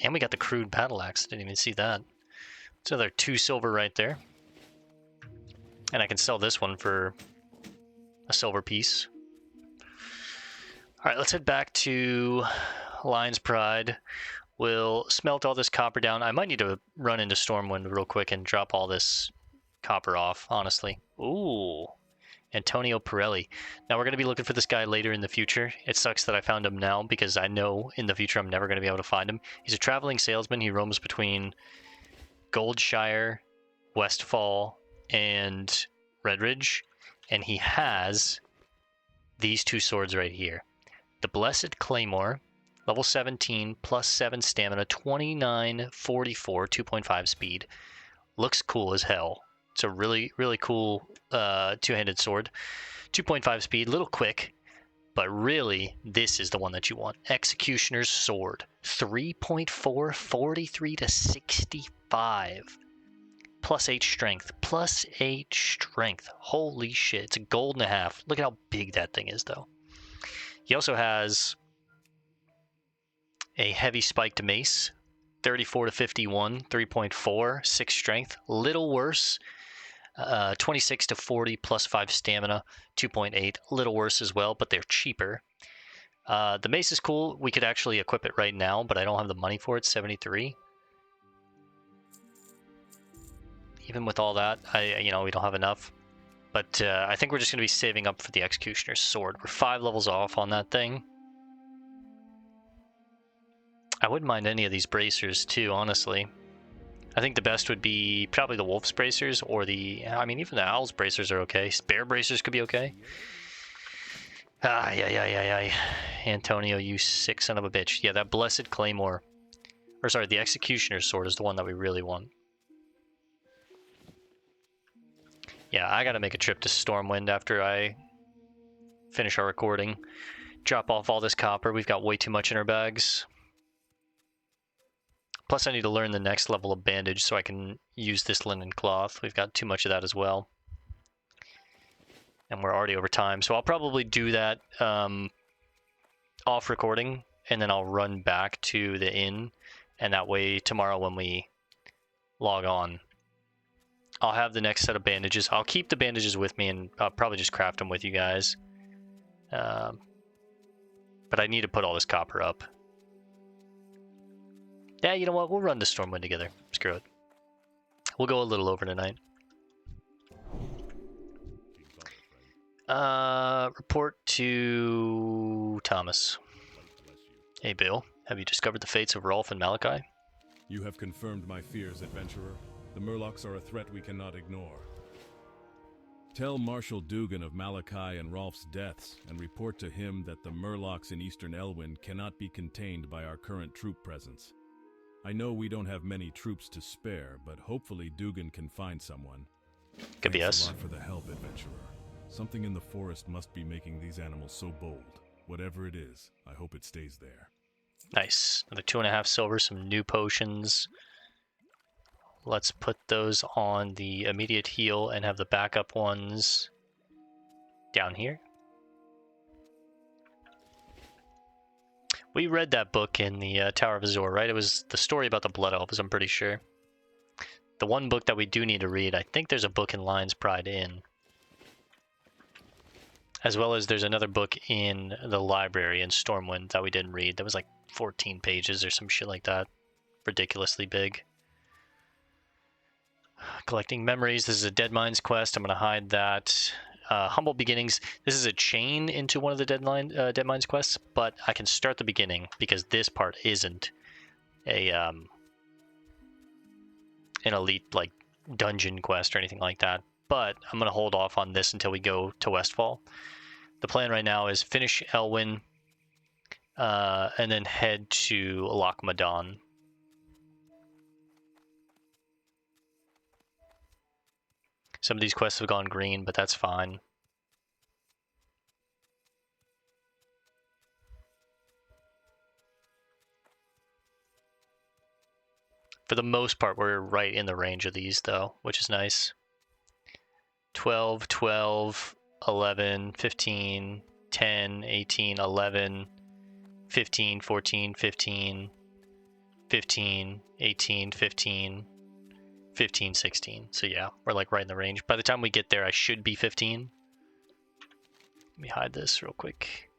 And we got the crude battle axe. Didn't even see that. It's another 2 silver right there. And I can sell this one for a silver piece. Alright, let's head back to Lion's Pride. We'll smelt all this copper down. I might need to run into Stormwind real quick and drop all this copper off, honestly. Ooh, Antonio Pirelli. Now, we're going to be looking for this guy later in the future. It sucks that I found him now because I know in the future I'm never going to be able to find him. He's a traveling salesman. He roams between Goldshire, Westfall, and Redridge. And he has these 2 swords right here. The Blessed Claymore, level 17, plus 7 stamina, 2944, 2.5 speed. Looks cool as hell. It's a really, really cool 2-handed sword. 2.5 speed, little quick, but really, this is the one that you want. Executioner's Sword, 3.4, 43 to 65. Plus 8 strength, plus 8 strength. Holy shit, it's a gold and a half. Look at how big that thing is, though. He also has a heavy spiked mace, 34 to 51, 3.4, 6 strength. Little worse, 26 to 40, plus 5 stamina, 2.8. Little worse as well, but they're cheaper. The mace is cool. We could actually equip it right now, but I don't have the money for it, 73. Even with all that, we don't have enough. But I think we're just going to be saving up for the Executioner's Sword. We're 5 levels off on that thing. I wouldn't mind any of these bracers too, honestly. I think the best would be probably the Wolf's bracers or even the Owl's bracers are okay. Bear bracers could be okay. Antonio, you sick son of a bitch. Yeah, that Blessed Claymore. Or sorry, the Executioner's Sword is the one that we really want. Yeah, I gotta make a trip to Stormwind after I finish our recording. Drop off all this copper. We've got way too much in our bags. Plus, I need to learn the next level of bandage so I can use this linen cloth. We've got too much of that as well. And we're already over time. So I'll probably do that off recording, and then I'll run back to the inn. And that way, tomorrow when we log on, I'll have the next set of bandages. I'll keep the bandages with me, and I'll probably just craft them with you guys. But I need to put all this copper up. Yeah, you know what? We'll run the Stormwind together. Screw it. We'll go a little over tonight. Report to Thomas. Hey, Bill. Have you discovered the fates of Rolf and Malachi? You have confirmed my fears, adventurer. The Murlocs are a threat we cannot ignore. Tell Marshal Dugan of Malachi and Rolf's deaths, and report to him that the Murlocs in Eastern Elwyn cannot be contained by our current troop presence. I know we don't have many troops to spare, but hopefully Dugan can find someone. Could be Thanks us. a lot for the help, adventurer. Something in the forest must be making these animals so bold. Whatever it is, I hope it stays there. Nice. Another 2.5 silver, some new potions. Let's put those on the immediate heal and have the backup ones down here. We read that book in the Tower of Azor, right? It was the story about the Blood Elves, I'm pretty sure. The one book that we do need to read, I think there's a book in Lion's Pride Inn. As well as there's another book in the library in Stormwind that we didn't read. That was like 14 pages or some shit like that. Ridiculously big. Collecting memories. This is a Dead Mines quest. I'm going to hide that. Humble Beginnings. This is a chain into one of the Dead Mines quests, but I can start the beginning because this part isn't a an elite like dungeon quest or anything like that. But I'm going to hold off on this until we go to Westfall. The plan right now is finish Elwyn and then head to Loch Madan. Some of these quests have gone green, but that's fine. For the most part, we're right in the range of these, though, which is nice. 12, 12, 11, 15, 10, 18, 11, 15, 14, 15, 15, 18, 15, 15, 16. So yeah, we're like right in the range. By the time we get there, I should be 15. Let me hide this real quick.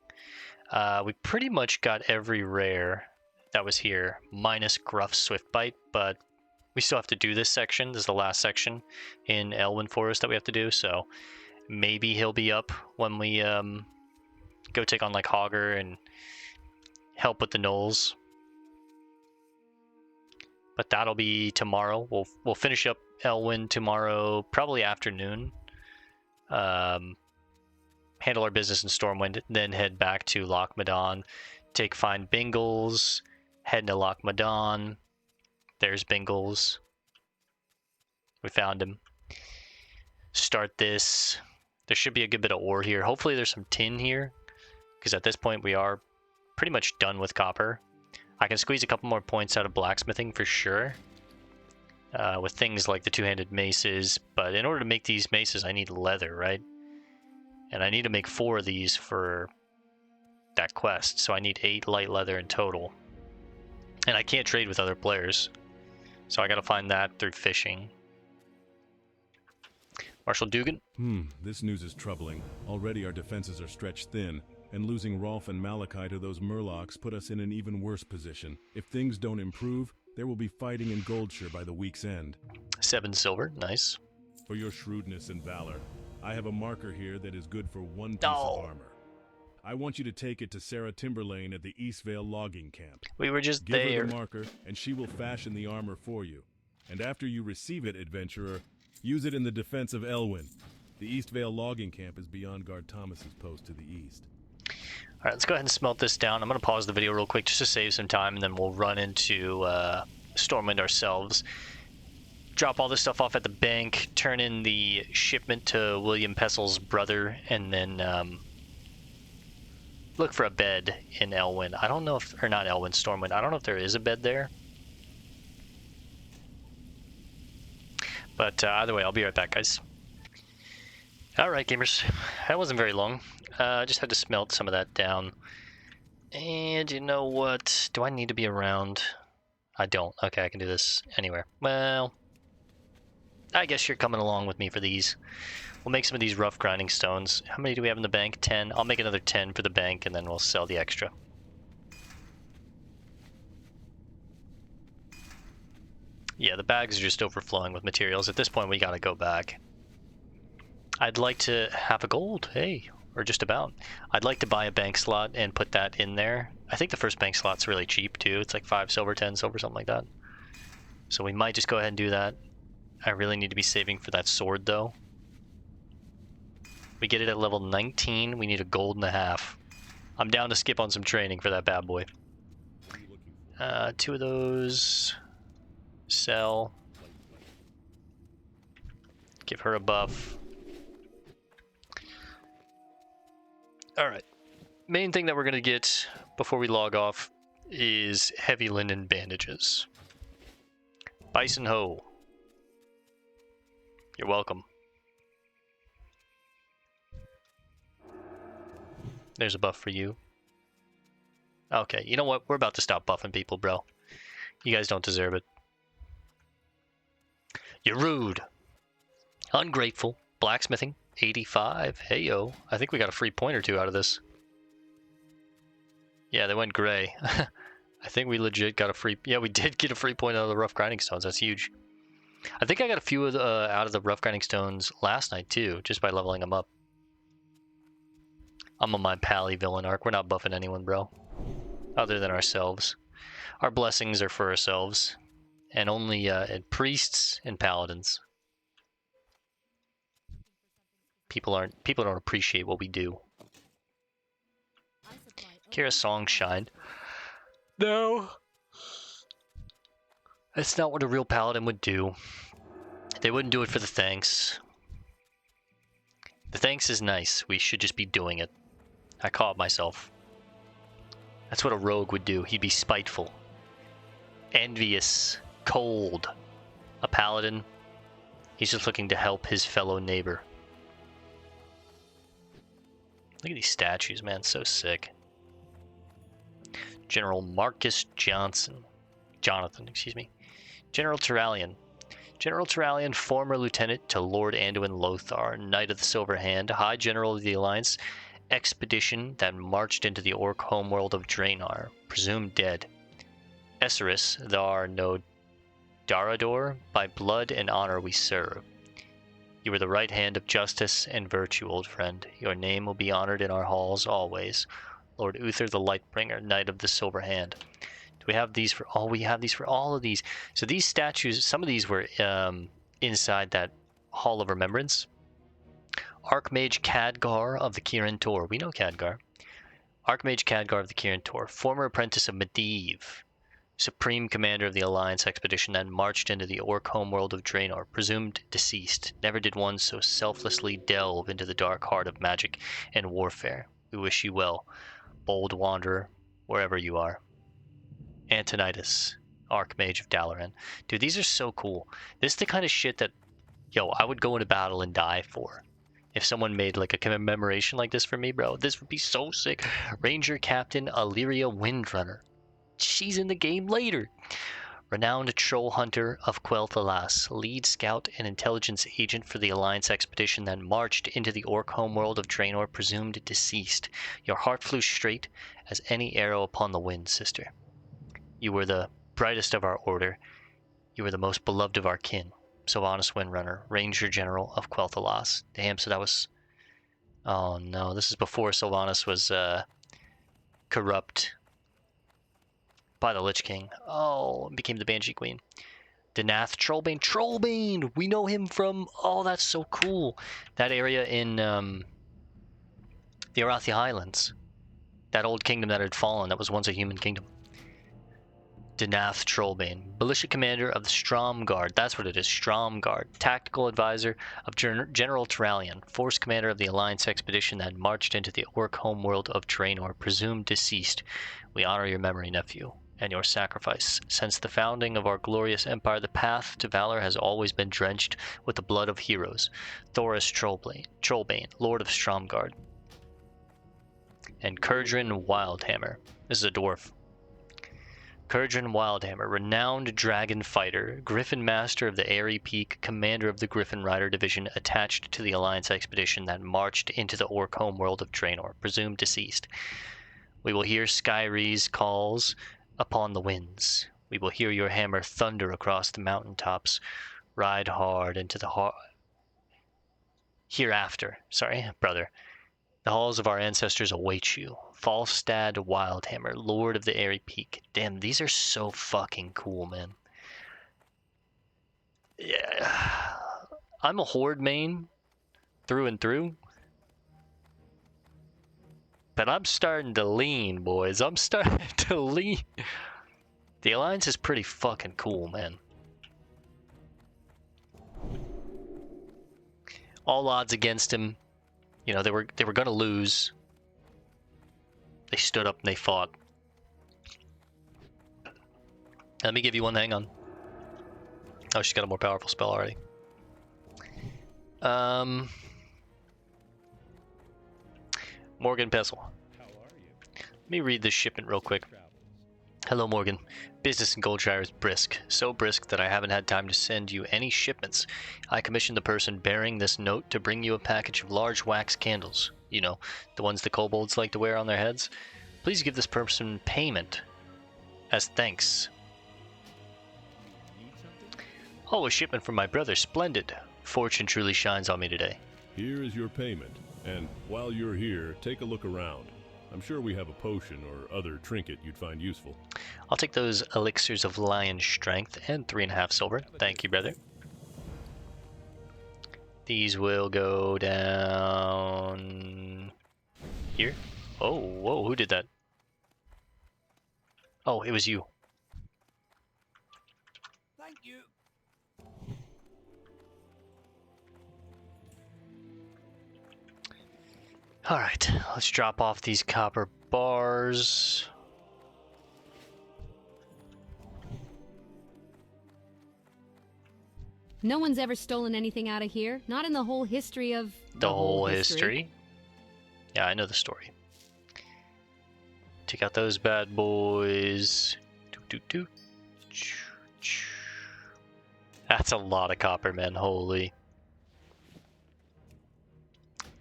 We pretty much got every rare that was here, minus Gruff Swiftbite, but we still have to do this section. This is the last section in Elwyn Forest that we have to do, so maybe he'll be up when we go take on like Hogger and help with the gnolls. But that'll be tomorrow. We'll finish up Elwyn tomorrow, probably afternoon. Handle our business in Stormwind, then head back to Loch Madan. Find Bingles, head into Loch Madan. There's Bingles. We found him. Start this. There should be a good bit of ore here. Hopefully there's some tin here, because at this point we are pretty much done with copper. I can squeeze a couple more points out of blacksmithing for sure, with things like the two-handed maces, but in order to make these maces I need leather, right? And I need to make 4 of these for that quest, so I need 8 light leather in total. And I can't trade with other players, so I gotta find that through fishing. Marshal Dugan? This news is troubling. Already our defenses are stretched thin, and losing Rolf and Malachi to those Murlocs put us in an even worse position. If things don't improve, there will be fighting in Goldshire by the week's end. 7 silver, nice. For your shrewdness and valor, I have a marker here that is good for 1 piece of armor. I want you to take it to Sarah Timberlane at the Eastvale logging camp. We were just Give there. her the marker, and she will fashion the armor for you. And after you receive it, adventurer, use it in the defense of Elwyn. The Eastvale logging camp is beyond Guard Thomas's post to the east. All right, let's go ahead and smelt this down. I'm going to pause the video real quick just to save some time, and then we'll run into Stormwind ourselves. Drop all this stuff off at the bank, turn in the shipment to William Pessel's brother, and then look for a bed in Elwyn. I don't know if, or not Elwyn, Stormwind. I don't know if there is a bed there. But either way, I'll be right back, guys. Alright, gamers. That wasn't very long. I just had to smelt some of that down. And you know what? Do I need to be around? I don't. Okay, I can do this anywhere. Well, I guess you're coming along with me for these. We'll make some of these rough grinding stones. How many do we have in the bank? 10. I'll make another 10 for the bank, and then we'll sell the extra. Yeah, the bags are just overflowing with materials. At this point, we gotta go back. I'd like to have a gold, hey, or just about. I'd like to buy a bank slot and put that in there. I think the first bank slot's really cheap too. It's like 5 silver, 10 silver, something like that. So we might just go ahead and do that. I really need to be saving for that sword though. We get it at level 19, we need a gold and a half. I'm down to skip on some training for that bad boy. 2 of those. Sell. Give her a buff. Alright. Main thing that we're going to get before we log off is heavy linen bandages. Bison Ho. You're welcome. There's a buff for you. Okay, you know what? We're about to stop buffing people, bro. You guys don't deserve it. You're rude. Ungrateful. Blacksmithing. 85. Heyo. I think we got a free point or two out of this. Yeah, they went gray. I think we legit got a free... Yeah, we did get a free point out of the rough grinding stones. That's huge. I think I got a few of the, out of the rough grinding stones last night, too, just by leveling them up. I'm on my Pally villain arc. We're not buffing anyone, bro. Other than ourselves. Our blessings are for ourselves. And only priests and paladins. People don't appreciate what we do. Kira's song shined. No. That's not what a real paladin would do. They wouldn't do it for the thanks. The thanks is nice. We should just be doing it. I caught myself. That's what a rogue would do. He'd be spiteful. Envious. Cold. A paladin. He's just looking to help his fellow neighbor. Look at these statues, man. So sick. General Marcus Jonathan, excuse me. General Turalian. General Turalian, former lieutenant to Lord Anduin Lothar, Knight of the Silver Hand, High General of the Alliance expedition that marched into the orc homeworld of Draenor, presumed dead. Esseris, thar no Darador, by blood and honor we serve. You were the right hand of justice and virtue, old friend. Your name will be honored in our halls always. Lord Uther the Lightbringer, Knight of the Silver Hand. Do we have these for all? We have these for all of these. So these statues, some of these were inside that Hall of Remembrance. Archmage Khadgar of the Kirin Tor. We know Khadgar. Archmage Khadgar of the Kirin Tor. Former apprentice of Medivh. Supreme commander of the Alliance expedition that marched into the orc homeworld of Draenor. Presumed deceased. Never did one so selflessly delve into the dark heart of magic and warfare. We wish you well, bold wanderer, wherever you are. Antonidas, Archmage of Dalaran. Dude, these are so cool. This is the kind of shit that, yo, I would go into battle and die for. If someone made like a commemoration like this for me, bro, this would be so sick. Ranger Captain Illyria Windrunner. She's in the game later. Renowned troll hunter of Quel'Thalas, lead scout and intelligence agent for the Alliance expedition that marched into the orc homeworld of Draenor, presumed deceased. Your heart flew straight as any arrow upon the wind, sister. You were the brightest of our order. You were the most beloved of our kin. Sylvanas Windrunner, Ranger General of Quel'Thalas. Damn, so that was... Oh no, this is before Sylvanas was corrupt by the Lich King. Oh, became the Banshee Queen. Danath Trollbane. Trollbane! We know him from... Oh, that's so cool. That area in the Arathi Highlands. That old kingdom that had fallen, that was once a human kingdom. Denath Trollbane, militia commander of the Strom Guard. That's what it is, Strom Guard. Tactical advisor of General Terralion, force commander of the Alliance expedition that marched into the Orc homeworld of Draenor, presumed deceased. We honor your memory, nephew, and your sacrifice. Since the founding of our glorious empire, the path to valor has always been drenched with the blood of heroes. Thoris Trollbane, Lord of Stromgard. And Kurdrin Wildhammer. This is a dwarf. Kurdrin Wildhammer, renowned dragon fighter, Griffin Master of the Airy Peak, commander of the Griffin Rider Division attached to the Alliance expedition that marched into the Orc homeworld of Draenor, presumed deceased. We will hear Skyree's calls upon the winds. We will hear your hammer thunder across the mountaintops. Ride hard into the hereafter. Sorry, brother. The halls of our ancestors await you. Falstad Wildhammer, Lord of the Airy Peak. Damn, these are so fucking cool, man. Yeah. I'm a Horde main through and through. But I'm starting to lean, boys. I'm starting to lean. The Alliance is pretty fucking cool, man. All odds against him. You know, they were gonna lose. They stood up and they fought. Let me give you one. Hang on. Oh, she's got a more powerful spell already. Morgan Pessel. How are you? Let me read this shipment real quick. Hello, Morgan. Business in Goldshire is brisk. So brisk that I haven't had time to send you any shipments. I commissioned the person bearing this note to bring you a package of large wax candles. You know, the ones the kobolds like to wear on their heads. Please give this person payment as thanks. Need something? Oh, a shipment from my brother. Splendid. Fortune truly shines on me today. Here is your payment, and while you're here, take a look around. I'm sure we have a potion or other trinket you'd find useful. I'll take those elixirs of lion strength and 3.5 silver. Thank you, brother. These will go down here. Oh, whoa, who did that? Oh, it was you. Thank you. All right, let's drop off these copper bars. No one's ever stolen anything out of here. Not in the whole history of... The whole history. Yeah, I know the story. Take out those bad boys. That's a lot of copper, man. Holy.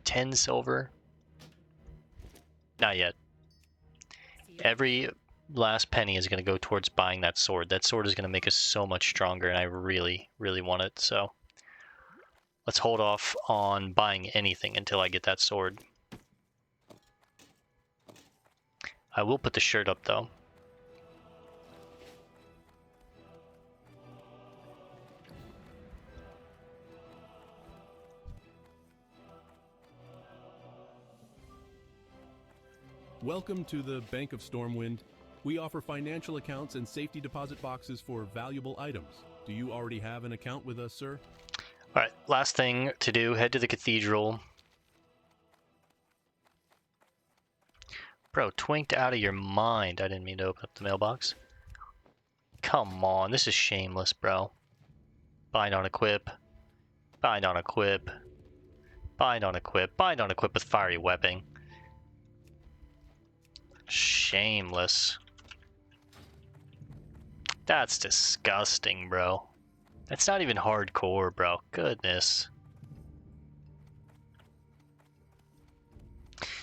10 silver. Not yet. Every last penny is going to go towards buying that sword. That sword is going to make us so much stronger, and I really, really want it. So let's hold off on buying anything until I get that sword. I will put the shirt up, though. Welcome to the Bank of Stormwind. We offer financial accounts and safety deposit boxes for valuable items. Do you already have an account with us, sir? All right, last thing to do, head to the cathedral. Bro, twinked out of your mind. I didn't mean to open up the mailbox. Come on, this is shameless, bro. Bind on equip. Bind on equip. Bind on equip. Bind on equip with fiery weapon. Shameless. That's disgusting, bro. That's not even hardcore, bro. Goodness.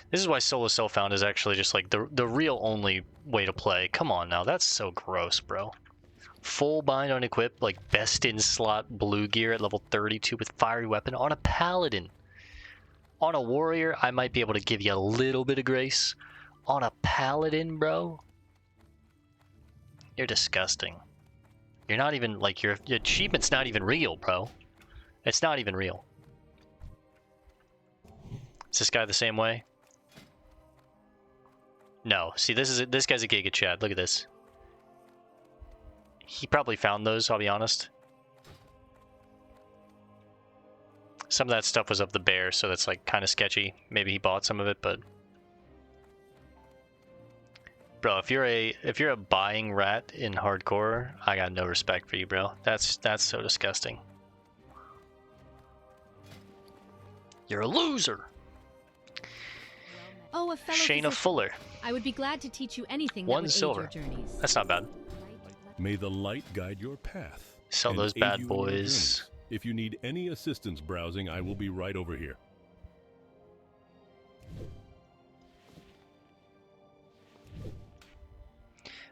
This is why Solo Self-Found is actually just like the real only way to play. Come on now, that's so gross, bro. Full bind on equip, like best in slot blue gear at level 32 with fiery weapon on a paladin. On a warrior, I might be able to give you a little bit of grace. On a paladin, bro? You're disgusting. You're not even, like, your achievement's not even real, bro. It's not even real. Is this guy the same way? No. See, this guy's a Giga Chad. Look at this. He probably found those, I'll be honest. Some of that stuff was of the bear, so that's like kind of sketchy. Maybe he bought some of it, but bro, if you're a buying rat in hardcore, I got no respect for you, bro. That's so disgusting. You're a loser. Oh, a fellow Shayna physician. Fuller. I would be glad to teach you anything that One would silver. aid your journeys. That's not bad. May the light guide your path. Sell and those aid bad you in your boys. journeys. If you need any assistance browsing, I will be right over here.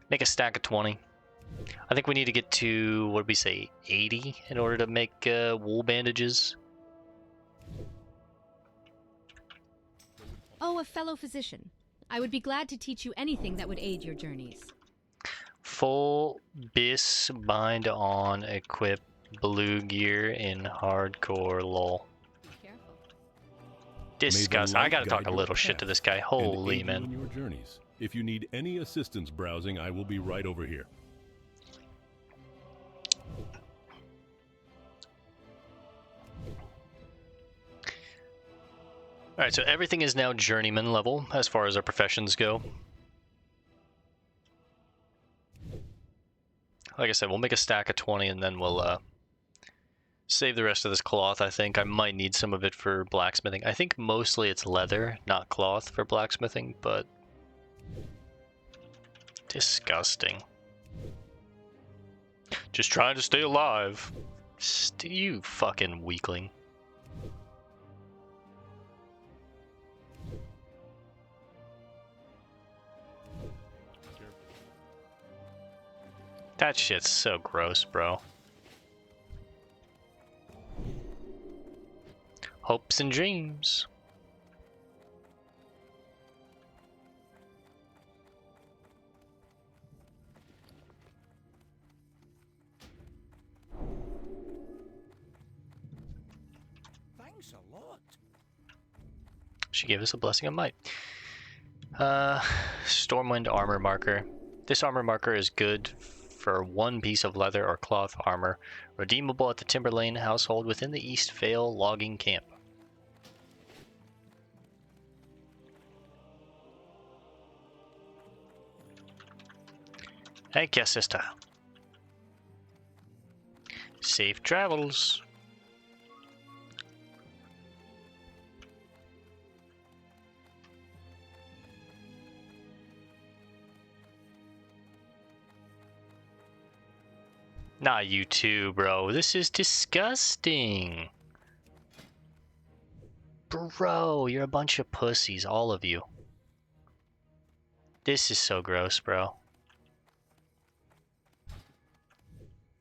Make a stack of 20. I think we need to get to, what did we say, 80 in order to make wool bandages. Oh, a fellow physician. I would be glad to teach you anything that would aid your journeys. Full bis bind on equip blue gear in hardcore lol. Careful. Disgust. I gotta talk a guide your little shit path to this guy. and Holy aid you man. in your journeys. If you need any assistance browsing, I will be right over here. Alright, so everything is now journeyman level as far as our professions go. Like I said, we'll make a stack of 20 and then we'll save the rest of this cloth, I think. I might need some of it for blacksmithing. I think mostly it's leather, not cloth for blacksmithing, but... disgusting. Just trying to stay alive. You fucking weakling. That shit's so gross, bro. Hopes and dreams. Thanks a lot. She gave us a blessing of might. Stormwind armor marker. This armor marker is good for one piece of leather or cloth armor, redeemable at the Timberlane household within the East Vale logging camp. I guess sister. Safe travels. Not you too, bro. This is disgusting. Bro, you're a bunch of pussies, all of you. This is so gross, bro.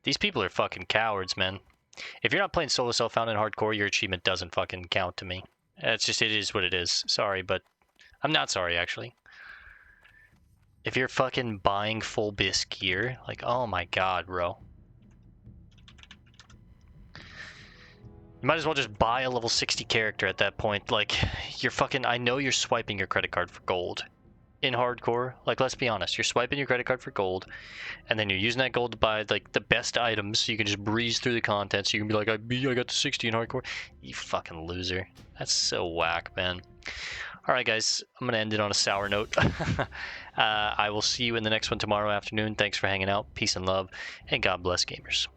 These people are fucking cowards, man. If you're not playing solo self-found in hardcore, your achievement doesn't fucking count to me. It's just, it is what it is. Sorry, but I'm not sorry, actually. If you're fucking buying full bisque gear, like, oh my god, bro. You might as well just buy a level 60 character at that point. Like, you're fucking... I know you're swiping your credit card for gold in hardcore. Like, let's be honest. You're swiping your credit card for gold, and then you're using that gold to buy, like, the best items so you can just breeze through the content. So you can be like, I got to 60 in hardcore. You fucking loser. That's so whack, man. Alright, guys. I'm going to end it on a sour note. I will see you in the next one tomorrow afternoon. Thanks for hanging out. Peace and love. And God bless, gamers.